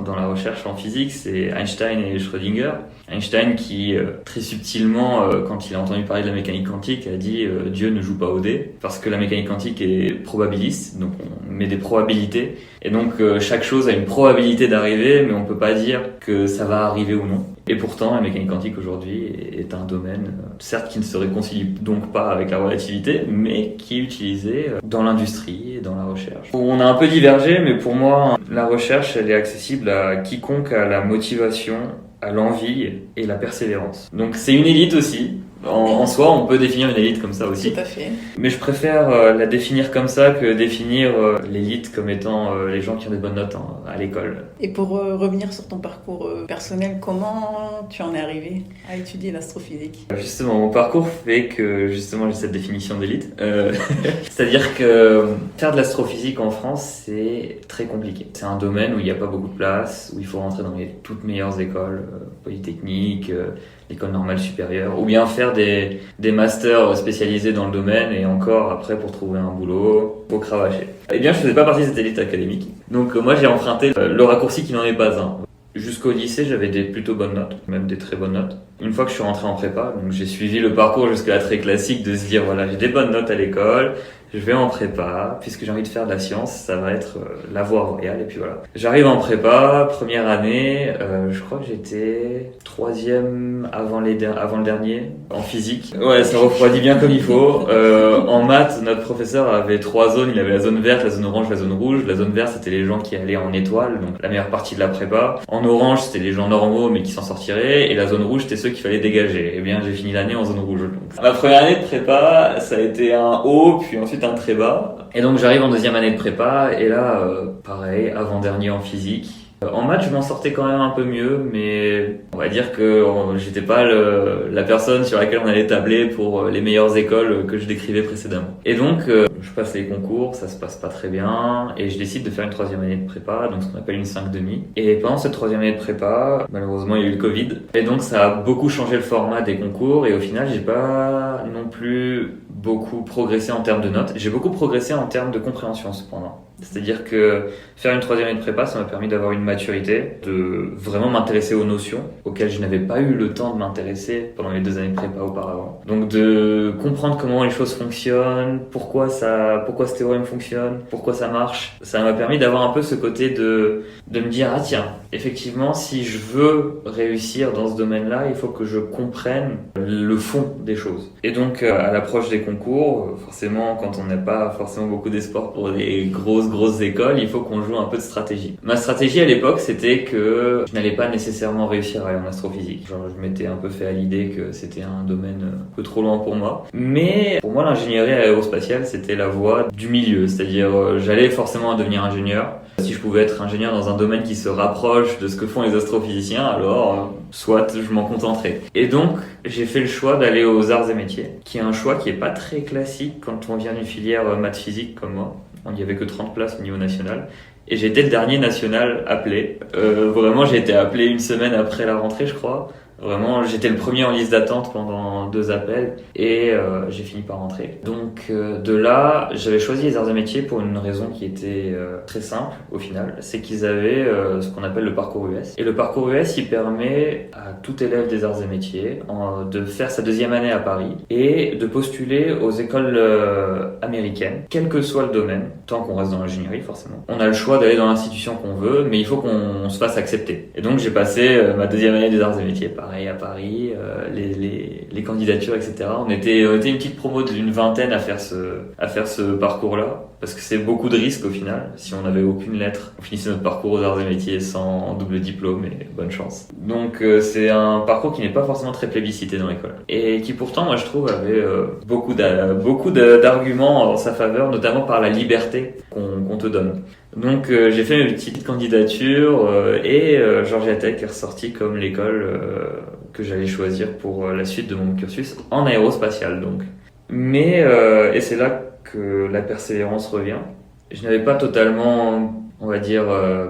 dans la recherche en physique, c'est Einstein et Schrödinger. Einstein qui, très subtilement, quand il a entendu parler de la mécanique quantique, a dit Dieu ne joue pas au dé, parce que la mécanique quantique est probabiliste, donc on met des probabilités, et donc chaque chose a une probabilité d'arriver, mais on peut pas dire que ça va arriver ou non. Et pourtant, la mécanique quantique aujourd'hui est un domaine, certes qui ne se réconcilie donc pas avec la relativité, mais qui est utilisé dans l'industrie et dans la recherche. On a un peu divergé, mais pour moi, la recherche, elle est accessible à quiconque a la motivation, à l'envie et la persévérance. Donc c'est une élite aussi. En soi, on peut définir une élite comme ça aussi. Tout à fait. Mais je préfère la définir comme ça que définir l'élite comme étant les gens qui ont des bonnes notes à l'école. Et pour revenir sur ton parcours personnel, comment tu en es arrivé à étudier l'astrophysique? Justement, mon parcours fait que justement j'ai cette définition d'élite. C'est-à-dire que faire de l'astrophysique en France, c'est très compliqué. C'est un domaine où il n'y a pas beaucoup de place, où il faut rentrer dans les toutes meilleures écoles, polytechniques, école normale supérieure, ou bien faire des masters spécialisés dans le domaine et encore après pour trouver un boulot, faut cravacher. Eh bien, je faisais pas partie de cette élite académique. Donc moi j'ai emprunté le raccourci qui n'en est pas un. Jusqu'au lycée, j'avais des plutôt bonnes notes, même des très bonnes notes. Une fois que je suis rentré en prépa, donc j'ai suivi le parcours jusqu'à très classique de se dire voilà, j'ai des bonnes notes à l'école, je vais en prépa, puisque j'ai envie de faire de la science, ça va être la voie royale, et puis voilà. J'arrive en prépa, première année, je crois que j'étais 3e avant le dernier, en physique. Ouais, ça refroidit bien comme il faut. En maths, notre professeur avait 3 zones, il avait la zone verte, la zone orange, la zone rouge. La zone verte, c'était les gens qui allaient en étoile, donc la meilleure partie de la prépa. En orange, c'était les gens normaux, mais qui s'en sortiraient, et la zone rouge, c'était ceux qu'il fallait dégager. Eh bien, j'ai fini l'année en zone rouge. Donc, ma première année de prépa, ça a été un haut, puis ensuite un très bas. Et donc j'arrive en 2e année de prépa, et là, pareil, avant-dernier en physique. En maths, je m'en sortais quand même un peu mieux, mais on va dire que j'étais pas la personne sur laquelle on allait tabler pour les meilleures écoles que je décrivais précédemment. Et donc, je passe les concours, ça se passe pas très bien, et je décide de faire une 3e année de prépa, donc ce qu'on appelle une 5,5. Et pendant cette 3e année de prépa, malheureusement, il y a eu le Covid, et donc ça a beaucoup changé le format des concours, et au final, j'ai pas non plus beaucoup progressé en termes de notes. J'ai beaucoup progressé en termes de compréhension cependant. C'est-à-dire que faire une troisième année de prépa, ça m'a permis d'avoir une maturité, de vraiment m'intéresser aux notions auxquelles je n'avais pas eu le temps de m'intéresser pendant les 2 années de prépa auparavant. Donc de comprendre comment les choses fonctionnent, pourquoi ce théorème fonctionne, pourquoi ça marche. Ça m'a permis d'avoir un peu ce côté de me dire, ah tiens, effectivement, si je veux réussir dans ce domaine-là, il faut que je comprenne le fond des choses. Et donc, à l'approche des concours, forcément, quand on n'a pas forcément beaucoup d'espoir pour les grosses écoles, il faut qu'on joue un peu de stratégie. Ma stratégie à l'époque, c'était que je n'allais pas nécessairement réussir à aller en astrophysique. Genre, je m'étais un peu fait à l'idée que c'était un domaine un peu trop loin pour moi. Mais pour moi, l'ingénierie aérospatiale, c'était la voie du milieu. C'est-à-dire, j'allais forcément devenir ingénieur. Si je pouvais être ingénieur dans un domaine qui se rapproche de ce que font les astrophysiciens, alors soit je m'en contenterais. Et donc, j'ai fait le choix d'aller aux arts et métiers, qui est un choix qui est pas très classique quand on vient d'une filière maths physique comme moi. Il n'y avait que 30 places au niveau national. Et j'ai été le dernier national appelé. Vraiment, j'ai été appelé une semaine après la rentrée, je crois. Vraiment, j'étais le premier en liste d'attente pendant 2 appels et j'ai fini par rentrer. Donc de là, j'avais choisi les arts et métiers pour une raison qui était très simple au final. C'est qu'ils avaient ce qu'on appelle le parcours US. Et le parcours US, il permet à tout élève des arts et métiers de faire sa 2e année à Paris et de postuler aux écoles américaines, quel que soit le domaine, tant qu'on reste dans l'ingénierie forcément. On a le choix d'aller dans l'institution qu'on veut, mais il faut qu'on se fasse accepter. Et donc j'ai passé ma 2e année des arts et métiers pareil à Paris, les candidatures, etc. On était une petite promo d'une 20aine à faire ce parcours-là, parce que c'est beaucoup de risques au final. Si on n'avait aucune lettre, on finissait notre parcours aux arts et métiers sans double diplôme, et bonne chance. Donc c'est un parcours qui n'est pas forcément très plébiscité dans l'école, et qui pourtant, moi je trouve, avait beaucoup d'arguments en sa faveur, notamment par la liberté qu'on te donne. Donc j'ai fait mes petites candidatures et Georgia Tech est ressorti comme l'école que j'allais choisir pour la suite de mon cursus en aérospatial donc. Mais et c'est là que la persévérance revient. Je n'avais pas totalement, on va dire,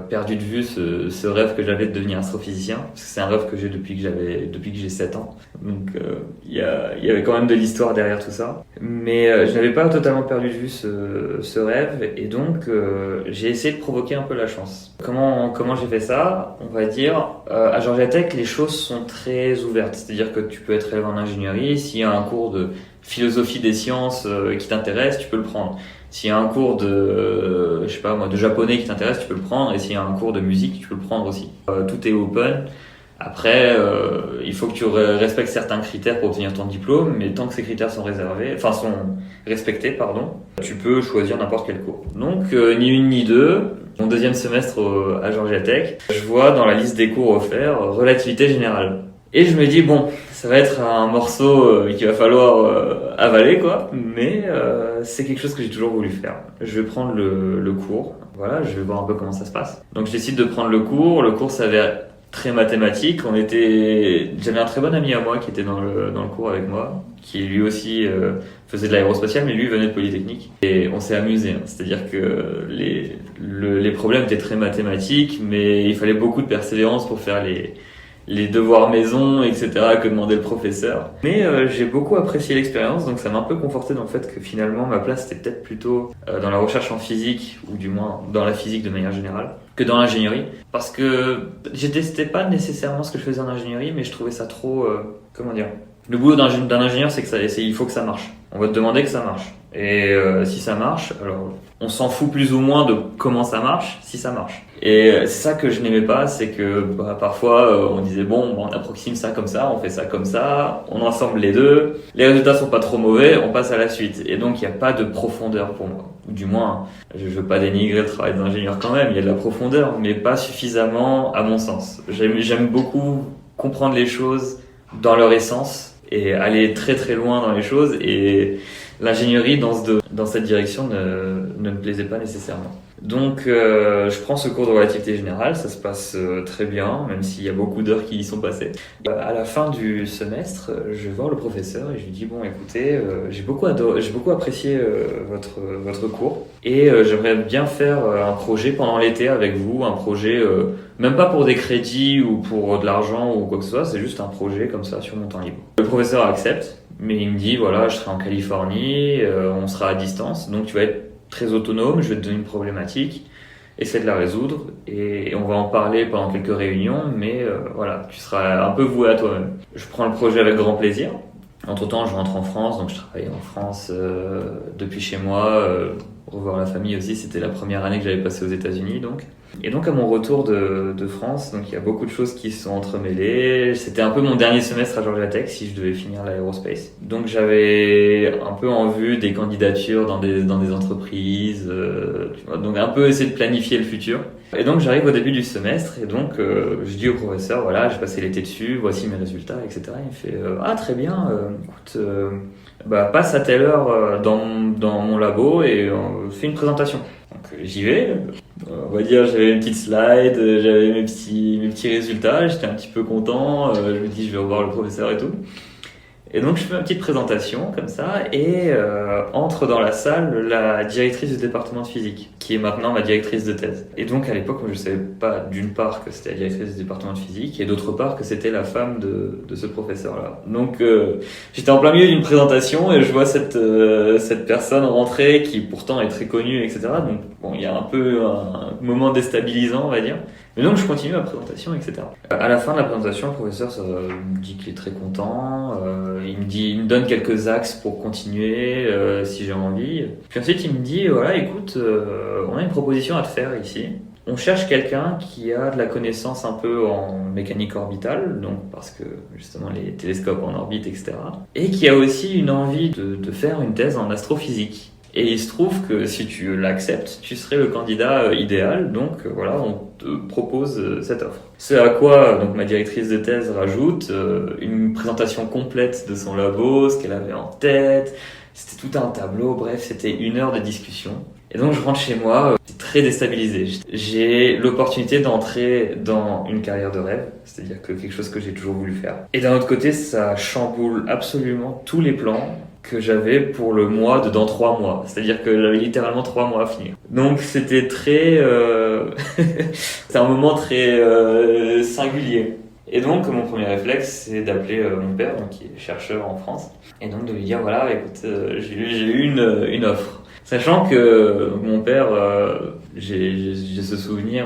perdu de vue ce rêve que j'avais de devenir astrophysicien, parce que c'est un rêve que j'ai depuis que j'ai 7 ans. Donc il y avait quand même de l'histoire derrière tout ça. Mais je n'avais pas totalement perdu de vue ce rêve, et donc j'ai essayé de provoquer un peu la chance. Comment j'ai fait ça? On va dire, à Georgia Tech, les choses sont très ouvertes. C'est-à-dire que tu peux être élève en ingénierie, s'il y a un cours de philosophie des sciences qui t'intéresse, tu peux le prendre. S'il y a un cours de japonais qui t'intéresse, tu peux le prendre. Et s'il y a un cours de musique, tu peux le prendre aussi. Tout est open. Après, il faut que tu respectes certains critères pour obtenir ton diplôme, mais tant que ces critères sont respectés, tu peux choisir n'importe quel cours. Donc, ni une ni deux. Mon 2e semestre à Georgia Tech, je vois dans la liste des cours offerts relativité générale. Et je me dis, bon, ça va être un morceau qu'il va falloir avaler, quoi. Mais c'est quelque chose que j'ai toujours voulu faire. Je vais prendre le cours. Voilà, je vais voir un peu comment ça se passe. Donc je décide de prendre le cours. Le cours s'avère très mathématique. J'avais un très bon ami à moi qui était dans le cours avec moi, qui lui aussi faisait de l'aérospatiale, mais lui venait de Polytechnique. Et on s'est amusé. C'est-à-dire que les problèmes étaient très mathématiques, mais il fallait beaucoup de persévérance pour faire les devoirs maison, etc., que demandait le professeur. Mais j'ai beaucoup apprécié l'expérience, donc ça m'a un peu conforté dans le fait que finalement ma place était peut-être plutôt dans la recherche en physique, ou du moins dans la physique de manière générale, que dans l'ingénierie. Parce que je détestais pas nécessairement ce que je faisais en ingénierie, mais je trouvais ça trop... Le boulot d'un ingénieur, c'est que il faut que ça marche. On va te demander que ça marche. Et si ça marche, alors on s'en fout plus ou moins de comment ça marche, si ça marche. Et c'est ça que je n'aimais pas, c'est que parfois on disait on approxime ça comme ça, on fait ça comme ça, on ensemble les deux, les résultats sont pas trop mauvais, on passe à la suite. Et donc il n'y a pas de profondeur pour moi. Ou du moins, je veux pas dénigrer le travail d'ingénieur quand même, il y a de la profondeur, mais pas suffisamment à mon sens. J'aime beaucoup comprendre les choses dans leur essence et aller très très loin dans les choses, et l'ingénierie dans cette direction ne me plaisait pas nécessairement. Donc je prends ce cours de relativité générale, ça se passe très bien, même s'il y a beaucoup d'heures qui y sont passées. À la fin du semestre, je vais voir le professeur et je lui dis écoutez, j'ai beaucoup apprécié votre cours, et j'aimerais bien faire un projet pendant l'été avec vous, un projet même pas pour des crédits ou pour de l'argent ou quoi que ce soit, c'est juste un projet comme ça sur mon temps libre. Le professeur accepte. Mais il me dit, voilà, je serai en Californie, on sera à distance, donc tu vas être très autonome, je vais te donner une problématique, essaie de la résoudre, et on va en parler pendant quelques réunions, mais voilà, tu seras un peu voué à toi-même. Je prends le projet avec grand plaisir. Entre-temps, je rentre en France, donc je travaille en France depuis chez moi. Revoir la famille aussi, c'était la première année que j'avais passée aux États-Unis, donc. Et donc à mon retour de France, donc il y a beaucoup de choses qui se sont entremêlées. C'était un peu mon dernier semestre à Georgia Tech si je devais finir l'aérospace. Donc j'avais un peu en vue des candidatures dans des entreprises, tu vois, donc un peu essayer de planifier le futur. Et donc j'arrive au début du semestre et donc je dis au professeur, voilà, j'ai passé l'été dessus, voici mes résultats, etc. Il me fait ah très bien, écoute, passe à telle heure dans mon labo et fais une présentation. Donc j'y vais. On va dire j'avais une petite slide, j'avais mes petits résultats, j'étais un petit peu content, je me dis je vais revoir le professeur et tout. Et donc je fais ma petite présentation comme ça et entre dans la salle la directrice du département de physique qui est maintenant ma directrice de thèse. Et donc à l'époque moi, je savais pas d'une part que c'était la directrice du département de physique et d'autre part que c'était la femme de ce professeur-là. Donc j'étais en plein milieu d'une présentation et je vois cette personne rentrer qui pourtant est très connue, etc. Donc bon, il y a un peu un moment déstabilisant on va dire. Mais donc je continue ma présentation, etc. À la fin de la présentation, le professeur me dit qu'il est très content. Il me donne quelques axes pour continuer si j'ai envie. Puis ensuite il me dit voilà écoute, on a une proposition à te faire ici. On cherche quelqu'un qui a de la connaissance un peu en mécanique orbitale, donc parce que justement les télescopes en orbite, etc. Et qui a aussi une envie de faire une thèse en astrophysique. Et il se trouve que si tu l'acceptes, tu serais le candidat idéal, donc voilà, on te propose cette offre. Ce à quoi donc ma directrice de thèse rajoute une présentation complète de son labo, ce qu'elle avait en tête, c'était tout un tableau, bref, c'était 1 heure de discussion. Et donc je rentre chez moi, très déstabilisé. J'ai l'opportunité d'entrer dans une carrière de rêve, c'est-à-dire que quelque chose que j'ai toujours voulu faire. Et d'un autre côté, ça chamboule absolument tous les plans que j'avais pour le mois dans 3 mois. C'est-à-dire que j'avais littéralement 3 mois à finir. Donc c'était très... c'est un moment très singulier. Et donc mon premier réflexe, c'est d'appeler mon père, donc, qui est chercheur en France, et donc de lui dire, voilà, écoute, j'ai eu une offre. Sachant que mon père, j'ai ce souvenir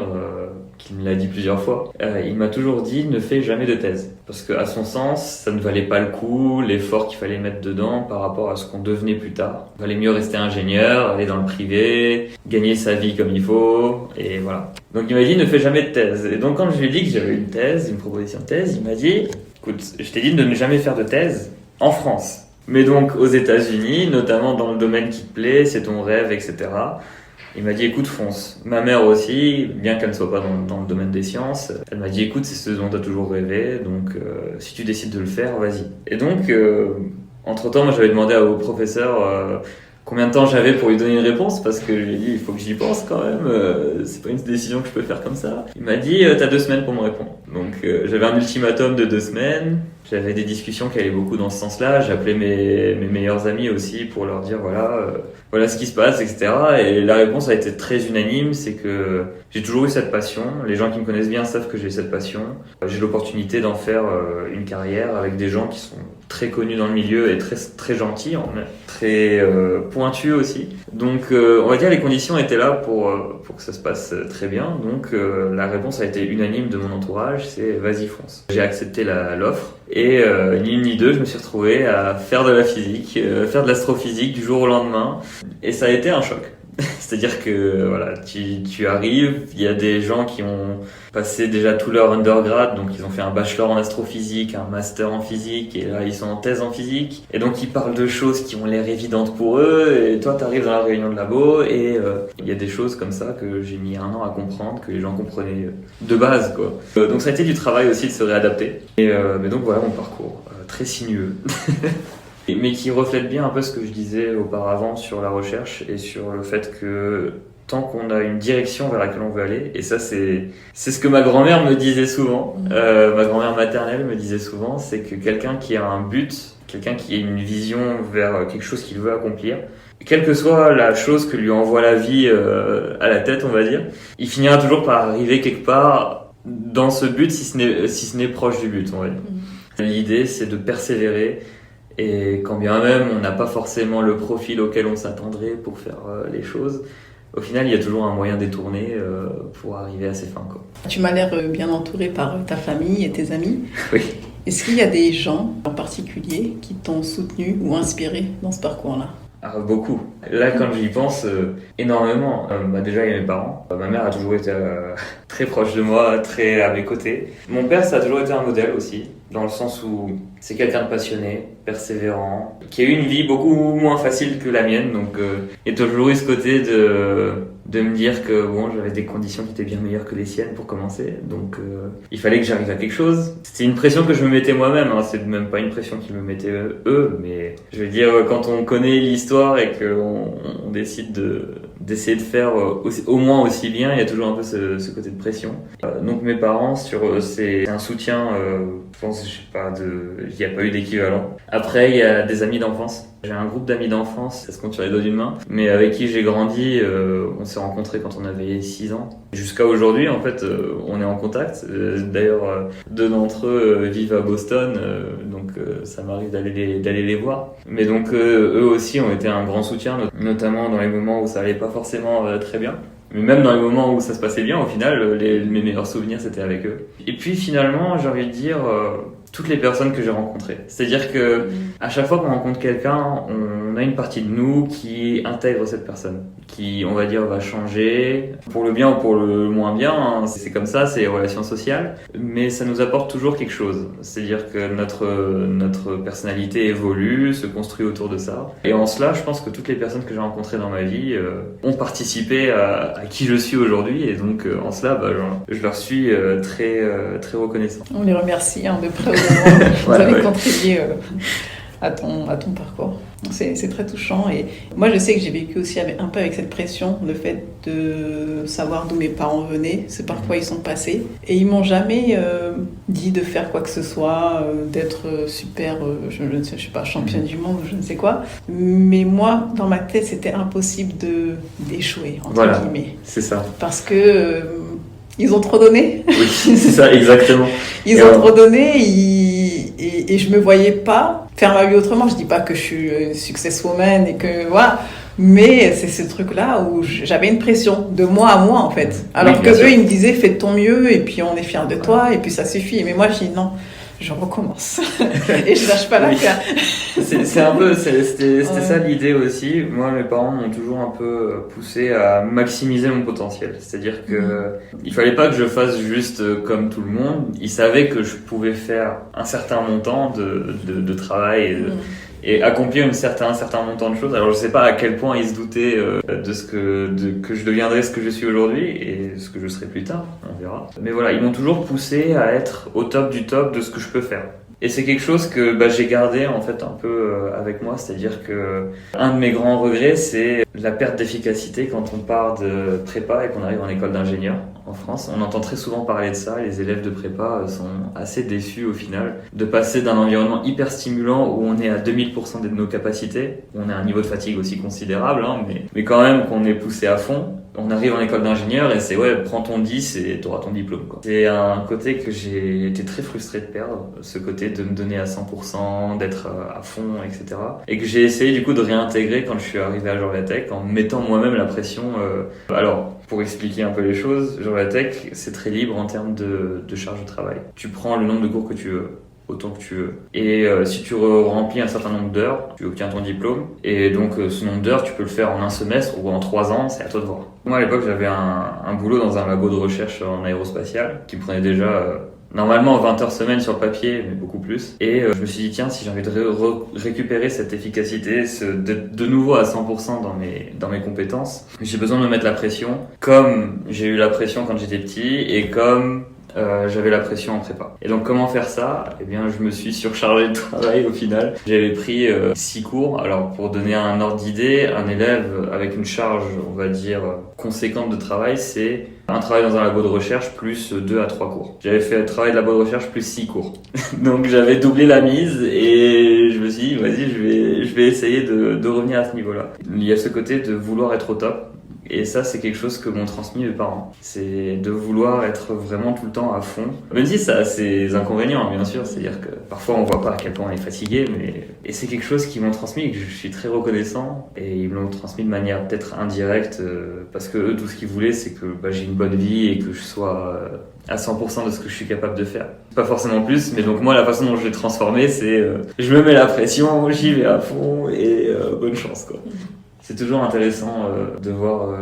qu'il me l'a dit plusieurs fois, il m'a toujours dit ne fais jamais de thèse. Parce qu'à son sens, ça ne valait pas le coup, l'effort qu'il fallait mettre dedans par rapport à ce qu'on devenait plus tard. Il valait mieux rester ingénieur, aller dans le privé, gagner sa vie comme il faut, et voilà. Donc il m'a dit ne fais jamais de thèse. Et donc quand je lui ai dit que j'avais une thèse, une proposition de thèse, il m'a dit écoute, je t'ai dit de ne jamais faire de thèse en France. Mais donc aux États-Unis, notamment dans le domaine qui te plaît, c'est ton rêve, etc. Il m'a dit écoute, fonce. Ma mère aussi, bien qu'elle ne soit pas dans le domaine des sciences, elle m'a dit écoute, c'est ce dont tu as toujours rêvé, donc si tu décides de le faire, vas-y. Et donc, entre-temps, moi j'avais demandé au professeur combien de temps j'avais pour lui donner une réponse, parce que je lui ai dit il faut que j'y pense quand même, c'est pas une décision que je peux faire comme ça. Il m'a dit t'as 2 semaines pour me répondre. Donc j'avais un ultimatum de 2 semaines. J'avais des discussions qui allaient beaucoup dans ce sens-là. J'appelais mes meilleurs amis aussi pour leur dire voilà ce qui se passe, etc. Et la réponse a été très unanime, c'est que j'ai toujours eu cette passion. Les gens qui me connaissent bien savent que j'ai cette passion. J'ai l'opportunité d'en faire une carrière avec des gens qui sont très connus dans le milieu et très, très gentils, très pointus aussi. Donc on va dire les conditions étaient là pour que ça se passe très bien. Donc la réponse a été unanime de mon entourage, c'est vas-y fonce. J'ai accepté l'offre. Et ni une ni deux, je me suis retrouvé à faire de la physique, faire de l'astrophysique du jour au lendemain. Et ça a été un choc. C'est-à-dire que voilà, tu arrives, il y a des gens qui ont passé déjà tout leur undergrad, donc ils ont fait un bachelor en astrophysique, un master en physique, et là ils sont en thèse en physique. Et donc ils parlent de choses qui ont l'air évidentes pour eux, et toi t'arrives dans la réunion de labo, et il y a des choses comme ça que j'ai mis 1 an à comprendre, que les gens comprenaient de base, quoi. Donc ça a été du travail aussi de se réadapter. Mais donc voilà mon parcours, très sinueux. Mais qui reflète bien un peu ce que je disais auparavant sur la recherche et sur le fait que tant qu'on a une direction vers laquelle on veut aller, et ça c'est ce que ma grand-mère me disait souvent, ma grand-mère maternelle me disait souvent, c'est que quelqu'un qui a un but, quelqu'un qui a une vision vers quelque chose qu'il veut accomplir, quelle que soit la chose que lui envoie la vie à la tête, on va dire, il finira toujours par arriver quelque part dans ce but, si ce n'est proche du but, on va dire. L'idée c'est de persévérer Et quand bien même on n'a pas forcément le profil auquel on s'attendrait pour faire les choses, au final il y a toujours un moyen détourné pour arriver à ses fins, quoi. Tu m'as l'air bien entouré par ta famille et tes amis. Oui. Est-ce qu'il y a des gens en particulier qui t'ont soutenu ou inspiré dans ce parcours-là? Ah, beaucoup. Là, quand j'y pense, énormément. Déjà, il y a mes parents. Ma mère a toujours été très proche de moi, très à mes côtés. Mon père, ça a toujours été un modèle aussi, dans le sens où c'est quelqu'un de passionné, persévérant, qui a eu une vie beaucoup moins facile que la mienne, donc il a toujours eu ce côté de me dire que bon, j'avais des conditions qui étaient bien meilleures que les siennes pour commencer, donc il fallait que j'arrive à quelque chose. C'était une pression que je me mettais moi-même, hein. C'est même pas une pression qu'ils me mettaient eux, mais je veux dire, quand on connaît l'histoire et qu'on décide d'essayer de faire au moins aussi bien, il y a toujours un peu ce côté de pression. Donc mes parents, c'est un soutien, je pense, il n'y a pas eu d'équivalent. Après, il y a des amis d'enfance. J'ai un groupe d'amis d'enfance, ça se compte sur les doigts d'une main, mais avec qui j'ai grandi. On s'est rencontrés quand on avait 6 ans. Jusqu'à aujourd'hui, en fait, on est en contact. D'ailleurs, 2 d'entre eux vivent à Boston, donc ça m'arrive d'aller les voir. Mais donc, eux aussi ont été un grand soutien, notamment dans les moments où ça allait pas forcément très bien. Mais même dans les moments où ça se passait bien, au final, mes meilleurs souvenirs, c'était avec eux. Et puis finalement, j'ai envie de dire, toutes les personnes que j'ai rencontrées. C'est-à-dire que à chaque fois qu'on rencontre quelqu'un, on a une partie de nous qui intègre cette personne, qui, on va dire, va changer, pour le bien ou pour le moins bien, hein. C'est comme ça, c'est les relations sociales, mais ça nous apporte toujours quelque chose. C'est-à-dire que notre personnalité évolue, se construit autour de ça. Et en cela, je pense que toutes les personnes que j'ai rencontrées dans ma vie ont participé à qui je suis aujourd'hui, et donc en cela, je leur suis très, très reconnaissant. On les remercie de près ou de loin. Vous avez contribué à ton parcours. C'est très touchant, et moi je sais que j'ai vécu aussi un peu avec cette pression, le fait de savoir d'où mes parents venaient, ce par quoi ils sont passés, et ils m'ont jamais dit de faire quoi que ce soit, d'être super, je ne sais pas, championne du monde ou je ne sais quoi, mais moi dans ma tête c'était impossible d'échouer entre guillemets. C'est ça. Parce que ils ont trop donné. Oui, c'est ça, exactement. Ils ont trop donné, et je me voyais pas faire ma vie autrement. Je dis pas que je suis successwoman et que voilà, mais c'est ce truc-là où j'avais une pression de moi à moi en fait. Alors que eux, ils me disaient fais de ton mieux et puis on est fiers de toi et puis ça suffit. Mais moi, je dis non, je recommence et je lâche pas l'affaire. C'est un peu, c'était ça l'idée aussi. Moi, mes parents m'ont toujours un peu poussé à maximiser mon potentiel. C'est-à-dire que il fallait pas que je fasse juste comme tout le monde. Ils savaient que je pouvais faire un certain montant de travail et accomplir un certain montant de choses. Alors je sais pas à quel point ils se doutaient que je deviendrais ce que je suis aujourd'hui et ce que je serai plus tard, on verra. Mais voilà, ils m'ont toujours poussé à être au top du top de ce que je peux faire. Et c'est quelque chose que j'ai gardé en fait un peu avec moi, c'est-à-dire que un de mes grands regrets, c'est la perte d'efficacité quand on part de prépa et qu'on arrive en école d'ingénieur en France. On entend très souvent parler de ça, les élèves de prépa sont assez déçus au final de passer d'un environnement hyper stimulant où on est à 2000% de nos capacités, où on a un niveau de fatigue aussi considérable, hein, mais quand même qu'on est poussé à fond. On arrive en école d'ingénieur et c'est prends ton 10 et t'auras ton diplôme, quoi. C'est un côté que j'ai été très frustré de perdre, ce côté de me donner à 100%, d'être à fond, etc. Et que j'ai essayé du coup de réintégrer quand je suis arrivé à Georgia Tech en mettant moi-même la pression. Alors, pour expliquer un peu les choses, Georgia Tech, c'est très libre en termes de charge de travail. Tu prends le nombre de cours que tu veux, autant que tu veux. Et si tu remplis un certain nombre d'heures, tu obtiens ton diplôme. Et donc ce nombre d'heures, tu peux le faire en un semestre ou en 3 ans, c'est à toi de voir. Moi à l'époque, j'avais un boulot dans un labo de recherche en aérospatial qui prenait déjà normalement 20 heures semaine sur le papier, mais beaucoup plus. Et je me suis dit, tiens, si j'ai envie de récupérer cette efficacité, de nouveau à 100% dans mes compétences, j'ai besoin de me mettre la pression, comme j'ai eu la pression quand j'étais petit et comme j'avais la pression en prépa. Et donc comment faire ça ? Eh bien, je me suis surchargé de travail au final. J'avais pris 6 cours. Alors pour donner un ordre d'idée, un élève avec une charge, on va dire, conséquente de travail, c'est un travail dans un labo de recherche plus 2 à 3 cours. J'avais fait un travail de labo de recherche plus 6 cours. Donc j'avais doublé la mise et je me suis dit, vas-y, je vais essayer de revenir à ce niveau-là. Il y a ce côté de vouloir être au top. Et ça, c'est quelque chose que m'ont transmis mes parents. C'est de vouloir être vraiment tout le temps à fond. Même si ça a ses inconvénients, bien sûr. C'est-à-dire que parfois, on voit pas à quel point on est fatigué, mais... Et c'est quelque chose qu'ils m'ont transmis et que je suis très reconnaissant. Et ils me l'ont transmis de manière peut-être indirecte, parce que eux, tout ce qu'ils voulaient, c'est que j'ai une bonne vie et que je sois à 100% de ce que je suis capable de faire. Pas forcément plus, mais donc moi, la façon dont je l'ai transformé, c'est je me mets la pression, j'y vais à fond et bonne chance, quoi. C'est toujours intéressant de voir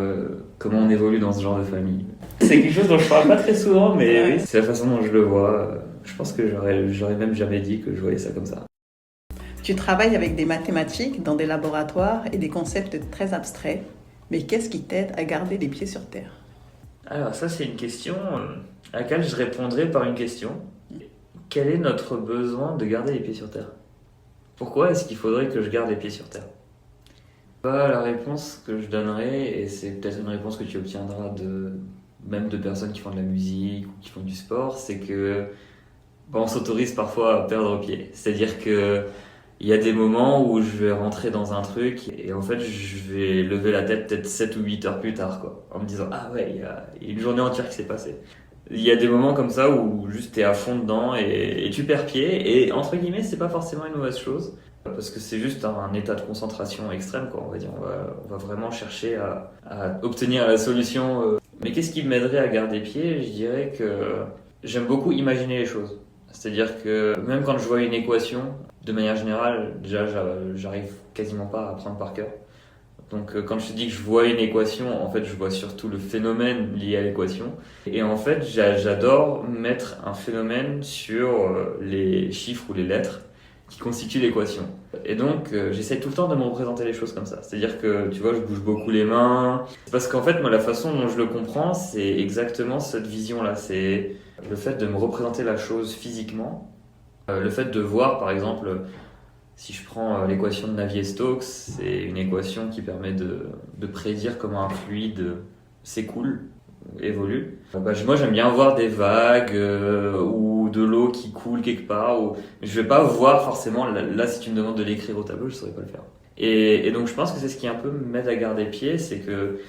comment on évolue dans ce genre de famille. C'est quelque chose dont je parle pas très souvent, mais oui, c'est la façon dont je le vois. Je pense que j'aurais même jamais dit que je voyais ça comme ça. Tu travailles avec des mathématiques dans des laboratoires et des concepts très abstraits, mais qu'est-ce qui t'aide à garder les pieds sur terre? Alors ça, c'est une question à laquelle je répondrai par une question. Quel est notre besoin de garder les pieds sur terre? Pourquoi est-ce qu'il faudrait que je garde les pieds sur terre? La réponse que je donnerai, et c'est peut-être une réponse que tu obtiendras même de personnes qui font de la musique ou qui font du sport, c'est que on s'autorise parfois à perdre pied. C'est-à-dire que il y a des moments où je vais rentrer dans un truc et en fait je vais lever la tête peut-être 7 ou 8 heures plus tard, quoi, en me disant ah ouais, il y a une journée entière qui s'est passée. Il y a des moments comme ça où juste t'es à fond dedans et tu perds pied, et entre guillemets c'est pas forcément une mauvaise chose. Parce que c'est juste un état de concentration extrême, quoi, on va dire. On va vraiment chercher à obtenir la solution. Mais qu'est-ce qui m'aiderait à garder pied? Je dirais que j'aime beaucoup imaginer les choses. C'est-à-dire que même quand je vois une équation, de manière générale, déjà j'arrive quasiment pas à apprendre par cœur. Donc quand je te dis que je vois une équation, en fait je vois surtout le phénomène lié à l'équation. Et en fait j'adore mettre un phénomène sur les chiffres ou les lettres qui constituent l'équation. Et donc, j'essaie tout le temps de me représenter les choses comme ça. C'est-à-dire que, tu vois, je bouge beaucoup les mains. Parce qu'en fait, moi, la façon dont je le comprends, c'est exactement cette vision-là. C'est le fait de me représenter la chose physiquement. Le fait de voir, par exemple, si je prends l'équation de Navier-Stokes, c'est une équation qui permet de prédire comment un fluide s'écoule, évolue. Moi, j'aime bien voir des vagues ou de l'eau qui coule quelque part. Mais je vais pas voir forcément, là si tu me demandes de l'écrire au tableau, je saurais pas le faire. Et donc je pense que c'est ce qui un peu m'aide à garder pied, c'est que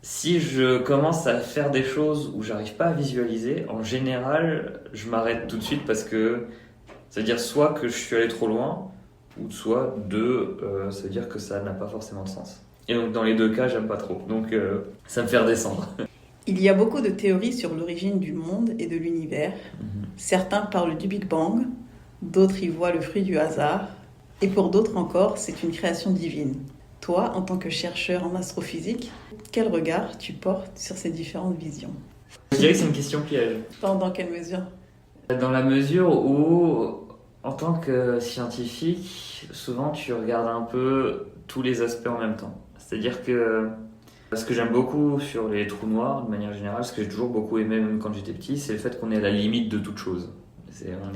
si je commence à faire des choses où j'arrive pas à visualiser, en général, je m'arrête tout de suite parce que ça veut dire soit que je suis allé trop loin, ou soit ça veut dire que ça n'a pas forcément de sens. Et donc dans les deux cas, j'aime pas trop. Donc ça me fait redescendre. Il y a beaucoup de théories sur l'origine du monde et de l'univers. Certains parlent du Big Bang, d'autres y voient le fruit du hasard, et pour d'autres encore, c'est une création divine. Toi, en tant que chercheur en astrophysique, quel regard tu portes sur ces différentes visions? Je dirais que c'est une question piège. Dans quelle mesure? Dans la mesure où, en tant que scientifique, souvent tu regardes un peu tous les aspects en même temps. C'est-à-dire que ce que j'aime beaucoup sur les trous noirs, de manière générale, ce que j'ai toujours beaucoup aimé même quand j'étais petit, c'est le fait qu'on est à la limite de toute chose.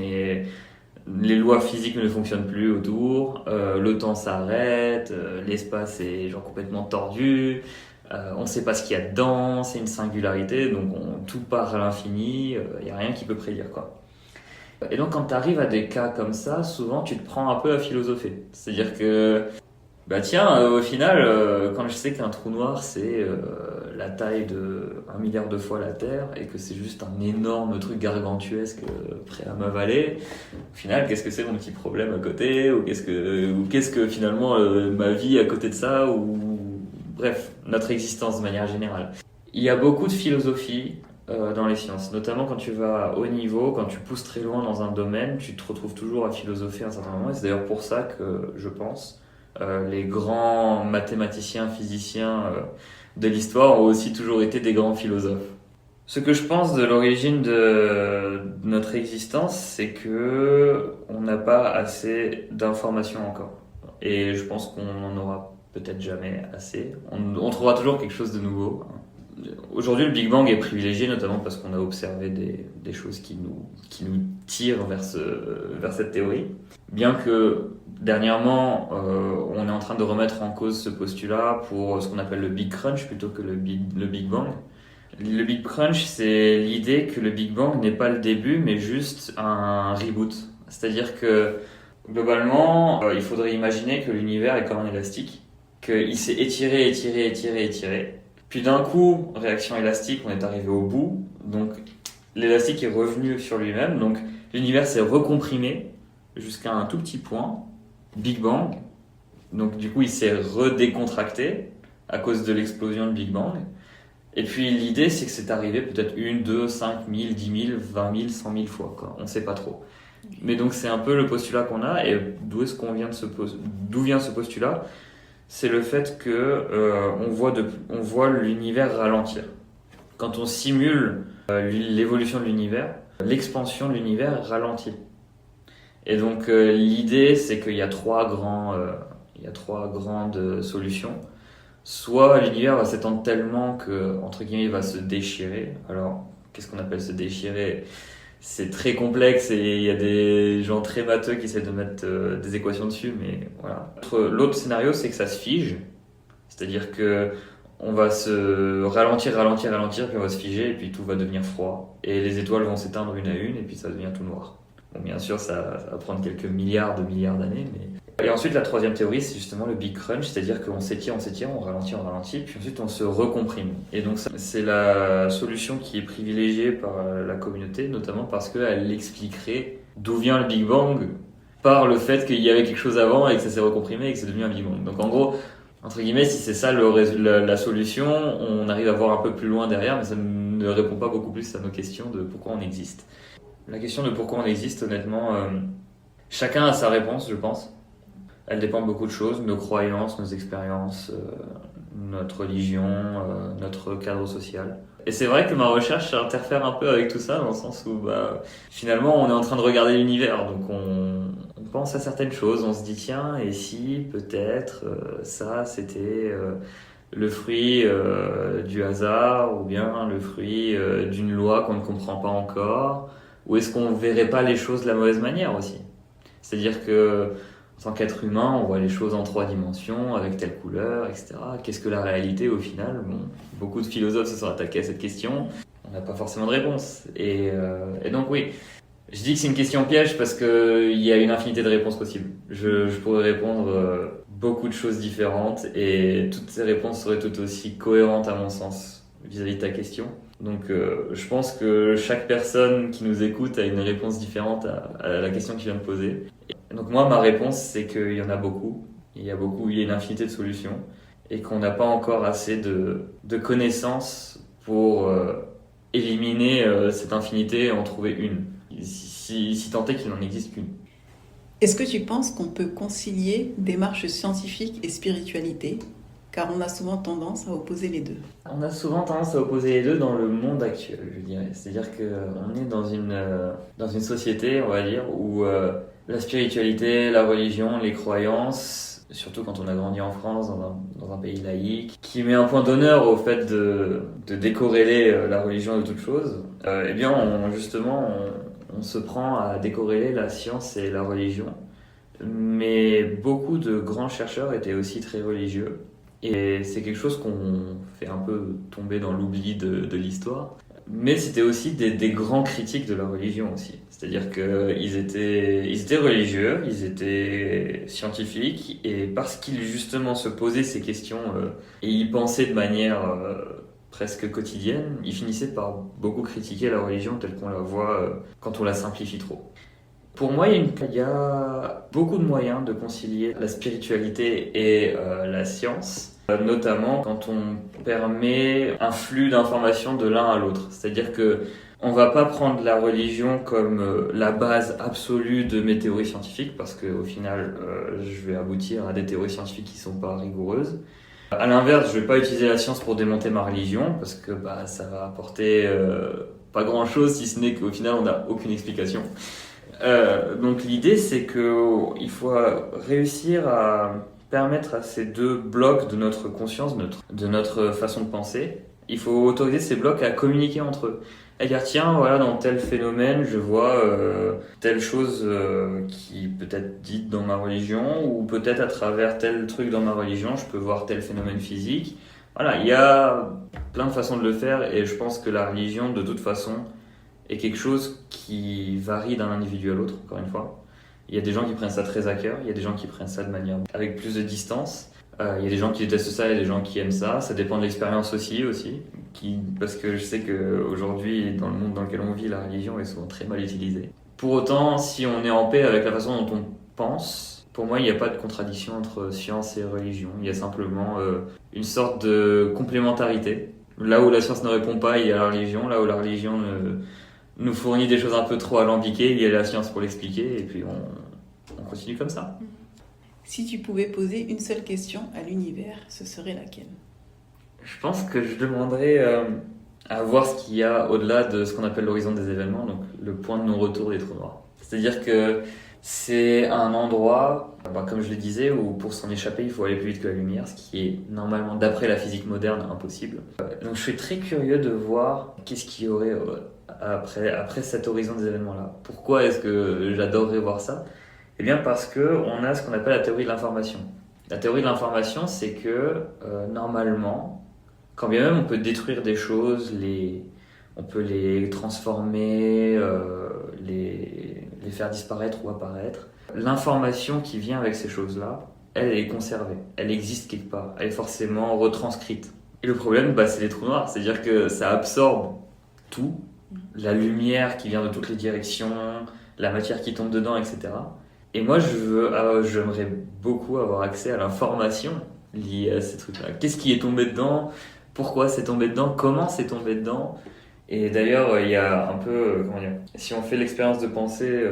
Les lois physiques ne fonctionnent plus autour, le temps s'arrête, l'espace est genre complètement tordu, on ne sait pas ce qu'il y a dedans, c'est une singularité, donc tout part à l'infini, il n'y a rien qui peut prédire, quoi. Et donc quand tu arrives à des cas comme ça, souvent tu te prends un peu à philosopher. C'est-à-dire que au final, quand je sais qu'un trou noir c'est la taille de 1 milliard de fois la Terre et que c'est juste un énorme truc gargantuesque prêt à m'avaler, au final, qu'est-ce que c'est mon petit problème à côté, ou qu'est-ce que finalement ma vie à côté de ça, ou bref, notre existence de manière générale. Il y a beaucoup de philosophie dans les sciences, notamment quand tu vas à haut niveau, quand tu pousses très loin dans un domaine, tu te retrouves toujours à philosopher à un certain moment, et c'est d'ailleurs pour ça que je pense les grands mathématiciens, physiciens de l'histoire ont aussi toujours été des grands philosophes. Ce que je pense de l'origine de notre existence, c'est que on n'a pas assez d'informations encore. Et je pense qu'on n'en aura peut-être jamais assez. On trouvera toujours quelque chose de nouveau. Aujourd'hui, le Big Bang est privilégié, notamment parce qu'on a observé des choses qui nous tirent vers cette théorie. Bien que dernièrement, on est en train de remettre en cause ce postulat pour ce qu'on appelle le Big Crunch plutôt que le Big Bang. Le Big Crunch, c'est l'idée que le Big Bang n'est pas le début, mais juste un reboot. C'est-à-dire que, globalement, il faudrait imaginer que l'univers est comme un élastique, qu'il s'est étiré, Puis d'un coup, réaction élastique, on est arrivé au bout, donc l'élastique est revenu sur lui-même, donc l'univers s'est recomprimé jusqu'à un tout petit point, Big Bang, donc du coup il s'est redécontracté à cause de l'explosion de Big Bang. Et puis l'idée c'est que c'est arrivé peut-être 1, 2, 5 000, 10 000, 20 000, 100 000 fois, quoi. On ne sait pas trop. Mais donc c'est un peu le postulat qu'on a, et d'où vient ce postulat? C'est le fait que on voit l'univers ralentir. Quand on simule l'évolution de l'univers, l'expansion de l'univers ralentit. Et donc l'idée c'est qu'il y a trois grandes solutions. Soit l'univers va s'étendre tellement que, entre guillemets, il va se déchirer. Alors, qu'est-ce qu'on appelle se déchirer? C'est très complexe et il y a des gens très matheux qui essaient de mettre des équations dessus, mais voilà. L'autre scénario, c'est que ça se fige. C'est-à-dire que on va se ralentir, puis on va se figer, et puis tout va devenir froid. Et les étoiles vont s'éteindre une à une, et puis ça devient tout noir. Bon, bien sûr, ça va prendre quelques milliards d'années, mais... Et ensuite, la troisième théorie, c'est justement le Big Crunch, c'est-à-dire qu'on s'étire, on ralentit, puis ensuite on se recomprime. Et donc, c'est la solution qui est privilégiée par la communauté, notamment parce qu'elle expliquerait d'où vient le Big Bang par le fait qu'il y avait quelque chose avant et que ça s'est recomprimé et que c'est devenu un Big Bang. Donc, en gros, entre guillemets, si c'est ça la solution, on arrive à voir un peu plus loin derrière, mais ça ne répond pas beaucoup plus à nos questions de pourquoi on existe. La question de pourquoi on existe, honnêtement, chacun a sa réponse, je pense. Elle dépend de beaucoup de choses, nos croyances, nos expériences, notre religion, notre cadre social. Et c'est vrai que ma recherche interfère un peu avec tout ça, dans le sens où finalement on est en train de regarder l'univers, donc on pense à certaines choses, on se dit tiens, et si peut-être ça c'était le fruit du hasard, ou bien le fruit d'une loi qu'on ne comprend pas encore, ou est-ce qu'on verrait pas les choses de la mauvaise manière aussi? C'est-à-dire que en tant qu'être humain, on voit les choses en 3 dimensions, avec telle couleur, etc. Qu'est-ce que la réalité au final? Bon, beaucoup de philosophes se sont attaqués à cette question. On n'a pas forcément de réponse. Et donc oui, je dis que c'est une question piège parce qu'il y a une infinité de réponses possibles. Je pourrais répondre beaucoup de choses différentes et toutes ces réponses seraient tout aussi cohérentes à mon sens vis-à-vis de ta question. Donc je pense que chaque personne qui nous écoute a une réponse différente à la question que je viens de poser. Donc moi, ma réponse, c'est qu'il y en a beaucoup. Il y a une infinité de solutions et qu'on n'a pas encore assez de connaissances pour éliminer cette infinité et en trouver une, si tant est qu'il n'en existe qu'une. Est-ce que tu penses qu'on peut concilier démarche scientifique et spiritualité? Car on a souvent tendance à opposer les deux. On a souvent tendance à opposer les deux dans le monde actuel, je dirais. C'est-à-dire qu'on est dans une société, on va dire, où la spiritualité, la religion, les croyances, surtout quand on a grandi en France, dans un pays laïque, qui met un point d'honneur au fait de décorréler la religion de toute chose, eh bien, on se prend à décorréler la science et la religion. Mais beaucoup de grands chercheurs étaient aussi très religieux. Et c'est quelque chose qu'on fait un peu tomber dans l'oubli de l'histoire. Mais c'était aussi des grands critiques de la religion aussi. C'est-à-dire qu'ils étaient religieux, ils étaient scientifiques, et parce qu'ils justement se posaient ces questions et y pensaient de manière presque quotidienne, ils finissaient par beaucoup critiquer la religion telle qu'on la voit quand on la simplifie trop. Pour moi, il y a beaucoup de moyens de concilier la spiritualité et la science, notamment quand on permet un flux d'informations de l'un à l'autre. C'est-à-dire que on va pas prendre la religion comme la base absolue de mes théories scientifiques, parce qu'au final, je vais aboutir à des théories scientifiques qui sont pas rigoureuses. À l'inverse, je vais pas utiliser la science pour démonter ma religion, parce que ça va apporter pas grand-chose, si ce n'est qu'au final, on n'a aucune explication. Donc l'idée, c'est qu'il faut réussir à permettre à ces deux blocs de notre conscience, de notre façon de penser, il faut autoriser ces blocs à communiquer entre eux. À dire tiens, voilà, dans tel phénomène, je vois telle chose qui peut être dite dans ma religion, ou peut-être à travers tel truc dans ma religion, je peux voir tel phénomène physique. Voilà, il y a plein de façons de le faire, et je pense que la religion, de toute façon, est quelque chose qui varie d'un individu à l'autre, encore une fois. Il y a des gens qui prennent ça très à cœur, il y a des gens qui prennent ça de manière avec plus de distance. Il y a des gens qui détestent ça, il y a des gens qui aiment ça. Ça dépend de l'expérience aussi. Parce que je sais qu'aujourd'hui, dans le monde dans lequel on vit, la religion est souvent très mal utilisée. Pour autant, si on est en paix avec la façon dont on pense, pour moi, il n'y a pas de contradiction entre science et religion. Il y a simplement une sorte de complémentarité. Là où la science ne répond pas, il y a la religion. Là où la religion nous fournit des choses un peu trop alambiquées, il y a la science pour l'expliquer. Et puis on continue comme ça. Si tu pouvais poser une seule question à l'univers, ce serait laquelle? Je pense que je demanderais à voir ce qu'il y a au-delà de ce qu'on appelle l'horizon des événements, donc le point de non-retour des trous noirs. C'est-à-dire que c'est un endroit, comme je le disais, où pour s'en échapper, il faut aller plus vite que la lumière, ce qui est normalement, d'après la physique moderne, impossible. Donc je suis très curieux de voir qu'est-ce qu'il y aurait après cet horizon des événements-là. Pourquoi est-ce que j'adorerais voir ça? Eh bien parce qu'on a ce qu'on appelle la théorie de l'information. La théorie de l'information, c'est que normalement, quand bien même on peut détruire des choses, on peut les transformer, les faire disparaître ou apparaître, l'information qui vient avec ces choses-là, elle est conservée, elle existe quelque part, elle est forcément retranscrite. Et le problème, c'est les trous noirs, c'est-à-dire que ça absorbe tout, la lumière qui vient de toutes les directions, la matière qui tombe dedans, etc. Et moi, j'aimerais beaucoup avoir accès à l'information liée à ces trucs-là. Qu'est-ce qui est tombé dedans? Pourquoi c'est tombé dedans? Comment c'est tombé dedans? Et d'ailleurs, il y a un peu, si on fait l'expérience de pensée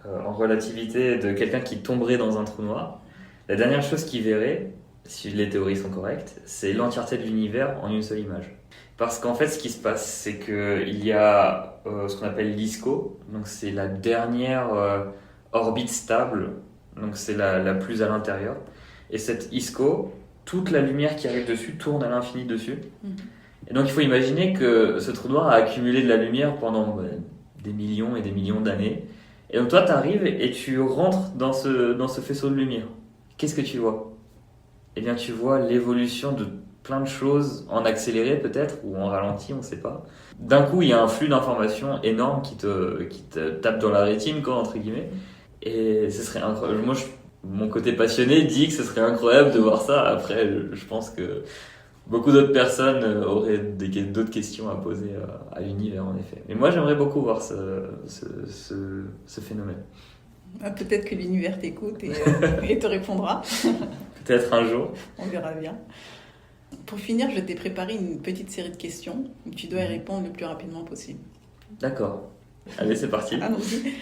en relativité de quelqu'un qui tomberait dans un trou noir, la dernière chose qu'il verrait, si les théories sont correctes, c'est l'entièreté de l'univers en une seule image. Parce qu'en fait, ce qui se passe, c'est qu'il y a ce qu'on appelle l'ISCO, donc c'est la dernière orbite stable, donc c'est la plus à l'intérieur. Et cette ISCO, toute la lumière qui arrive dessus tourne à l'infini dessus. Et donc il faut imaginer que ce trou noir a accumulé de la lumière pendant des millions et des millions d'années. Et donc toi, tu arrives et tu rentres dans ce faisceau de lumière. Qu'est-ce que tu vois? Eh bien, tu vois l'évolution de plein de choses en accéléré peut-être, ou en ralenti, on ne sait pas. D'un coup, il y a un flux d'informations énorme qui te tape dans la rétine, quoi, entre guillemets. Et ce serait incroyable. Moi, mon côté passionné dit que ce serait incroyable de voir ça. Après, je pense que beaucoup d'autres personnes auraient d'autres questions à poser à l'univers, en effet. Mais moi, j'aimerais beaucoup voir ce phénomène. Peut-être que l'univers t'écoute et te répondra. Peut-être un jour. On verra bien. Pour finir, je t'ai préparé une petite série de questions où tu dois y répondre le plus rapidement possible. D'accord. Allez, c'est parti. Allons-y.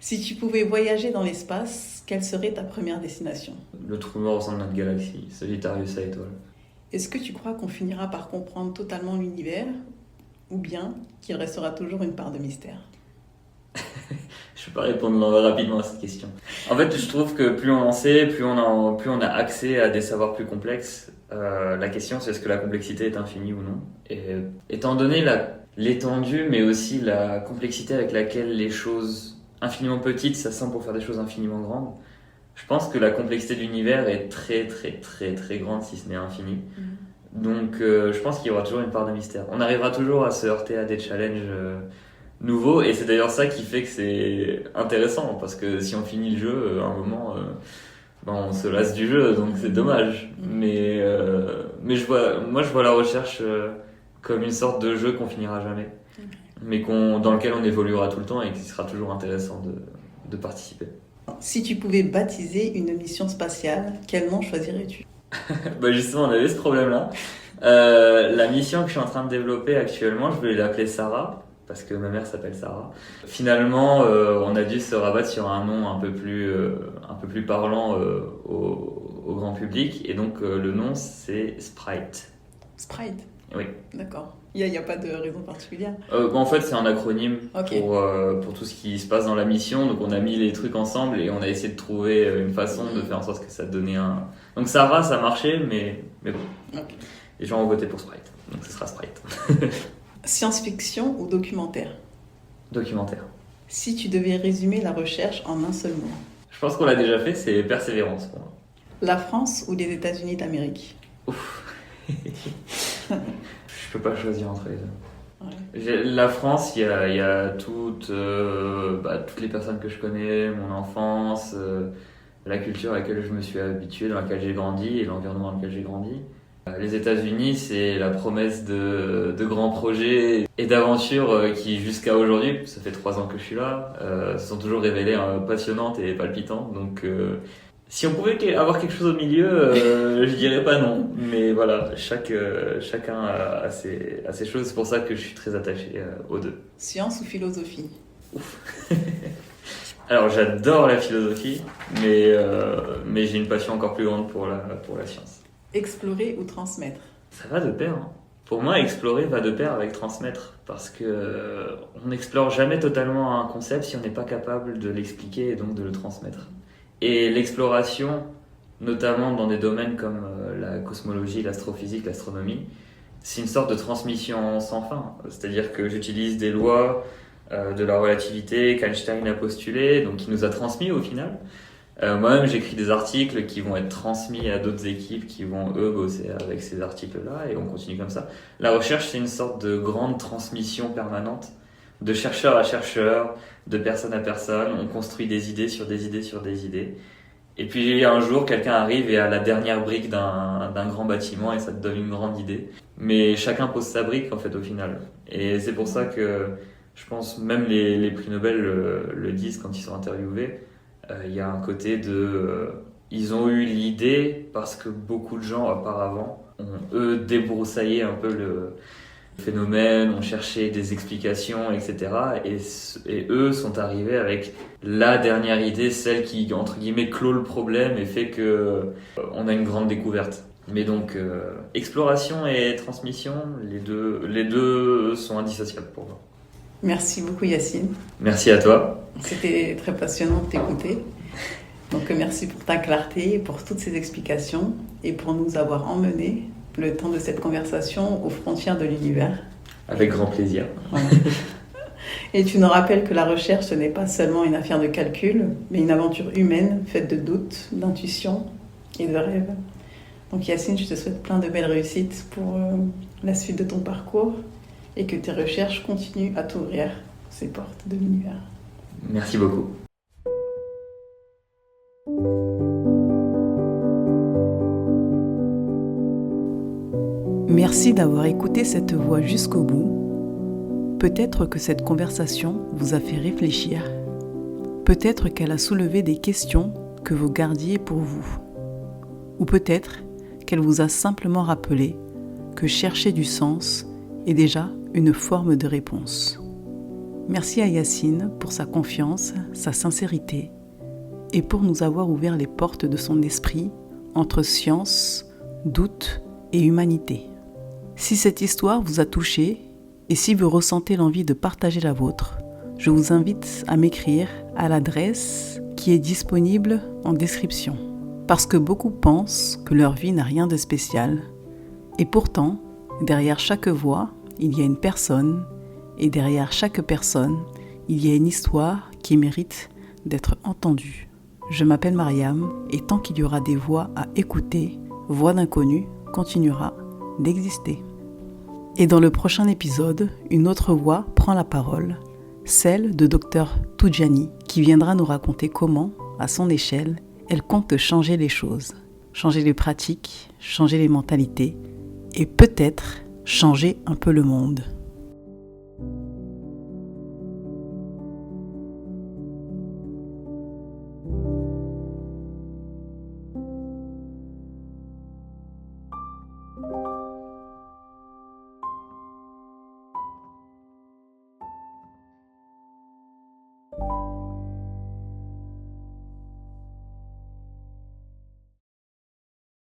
Si tu pouvais voyager dans l'espace, quelle serait ta première destination? Le trou noir au centre de notre galaxie, Sagittarius A étoile. Est-ce que tu crois qu'on finira par comprendre totalement l'univers ou bien qu'il restera toujours une part de mystère? Je ne peux pas répondre rapidement à cette question. En fait, je trouve que plus on en sait, plus on a accès à des savoirs plus complexes. La question, c'est est-ce que la complexité est infinie ou non? Et étant donné l'étendue, mais aussi la complexité avec laquelle les choses infiniment petites s'assemblent pour faire des choses infiniment grandes, je pense que la complexité de l'univers est très très très très grande, si ce n'est infinie. Donc je pense qu'il y aura toujours une part de mystère. On arrivera toujours à se heurter à des challenges nouveaux, et c'est d'ailleurs ça qui fait que c'est intéressant, parce que si on finit le jeu, à un moment, on se lasse du jeu, donc c'est dommage. Mais je vois la recherche comme une sorte de jeu qu'on finira jamais, mais dans lequel on évoluera tout le temps et qui sera toujours intéressant de participer. Si tu pouvais baptiser une mission spatiale, quel nom choisirais-tu? Justement, on avait ce problème-là. La mission que je suis en train de développer actuellement, je voulais l'appeler Sarah, parce que ma mère s'appelle Sarah. Finalement, on a dû se rabattre sur un nom un peu plus parlant au grand public, et donc le nom c'est Sprite. Sprite? Oui. D'accord. Il n'y a pas de raison particulière? En fait, c'est un acronyme pour tout ce qui se passe dans la mission. Donc, on a mis les trucs ensemble et on a essayé de trouver une façon de faire en sorte que ça donnait un... Donc, Sarah, ça marchait, mais bon. Okay. Les gens ont voté pour Sprite. Donc, ce sera Sprite. Science-fiction ou documentaire? Documentaire. Si tu devais résumer la recherche en un seul mot? Je pense qu'on l'a déjà fait, c'est persévérance pour moi. La France ou les États-Unis d'Amérique? Ouf. Je peux pas choisir entre les deux. Ouais. La France, il y a toutes les personnes que je connais, mon enfance, la culture à laquelle je me suis habitué, dans laquelle j'ai grandi et l'environnement dans lequel j'ai grandi. Les États-Unis, c'est la promesse de grands projets et d'aventures qui, jusqu'à aujourd'hui, ça fait 3 ans que je suis là, se sont toujours révélées passionnantes et palpitantes. Donc, si on pouvait avoir quelque chose au milieu, je dirais pas non. Mais voilà, chacun a ses choses. C'est pour ça que je suis très attaché aux deux. Science ou philosophie? Alors, j'adore la philosophie, mais j'ai une passion encore plus grande pour la science. Explorer ou transmettre? Ça va de pair, hein. Pour moi, explorer va de pair avec transmettre, parce que on n'explore jamais totalement un concept si on n'est pas capable de l'expliquer et donc de le transmettre. Et l'exploration, notamment dans des domaines comme la cosmologie, l'astrophysique, l'astronomie, c'est une sorte de transmission sans fin. C'est-à-dire que j'utilise des lois de la relativité qu'Einstein a postulées, donc qui nous a transmis au final. Moi-même, j'écris des articles qui vont être transmis à d'autres équipes qui vont, eux, bosser avec ces articles-là, et on continue comme ça. La recherche, c'est une sorte de grande transmission permanente, de chercheur à chercheur, de personne à personne. On construit des idées sur des idées sur des idées. Et puis un jour, quelqu'un arrive et a la dernière brique d'un grand bâtiment et ça te donne une grande idée. Mais chacun pose sa brique, en fait, au final. Et c'est pour ça que je pense, même les prix Nobel le disent quand ils sont interviewés. Il y a un côté ils ont eu l'idée parce que beaucoup de gens auparavant ont, eux, débroussaillé un peu le phénomène, ont cherché des explications, etc. Et eux sont arrivés avec la dernière idée, celle qui, entre guillemets, clôt le problème et fait que on a une grande découverte. Mais donc, exploration et transmission, les deux sont indissociables pour moi. Merci beaucoup Yacine. Merci à toi. C'était très passionnant de t'écouter. Donc merci pour ta clarté, pour toutes ces explications et pour nous avoir emmenés le temps de cette conversation aux frontières de l'univers. Avec grand plaisir. Voilà. Et tu nous rappelles que la recherche, ce n'est pas seulement une affaire de calcul, mais une aventure humaine faite de doutes, d'intuitions et de rêves. Donc Yacine, je te souhaite plein de belles réussites pour la suite de ton parcours et que tes recherches continuent à t'ouvrir ces portes de l'univers. Merci beaucoup. Merci d'avoir écouté cette voix jusqu'au bout. Peut-être que cette conversation vous a fait réfléchir. Peut-être qu'elle a soulevé des questions que vous gardiez pour vous. Ou peut-être qu'elle vous a simplement rappelé que chercher du sens est déjà une forme de réponse. Merci à Yacine pour sa confiance, sa sincérité et pour nous avoir ouvert les portes de son esprit entre science, doute et humanité. Si cette histoire vous a touché et si vous ressentez l'envie de partager la vôtre, je vous invite à m'écrire à l'adresse qui est disponible en description. Parce que beaucoup pensent que leur vie n'a rien de spécial et pourtant, derrière chaque voix, il y a une personne, et derrière chaque personne, il y a une histoire qui mérite d'être entendue. Je m'appelle Mariam, et tant qu'il y aura des voix à écouter, Voix d'inconnu continuera d'exister. Et dans le prochain épisode, une autre voix prend la parole, celle de Dr Toudjani, qui viendra nous raconter comment, à son échelle, elle compte changer les choses, changer les pratiques, changer les mentalités, et peut-être changer un peu le monde.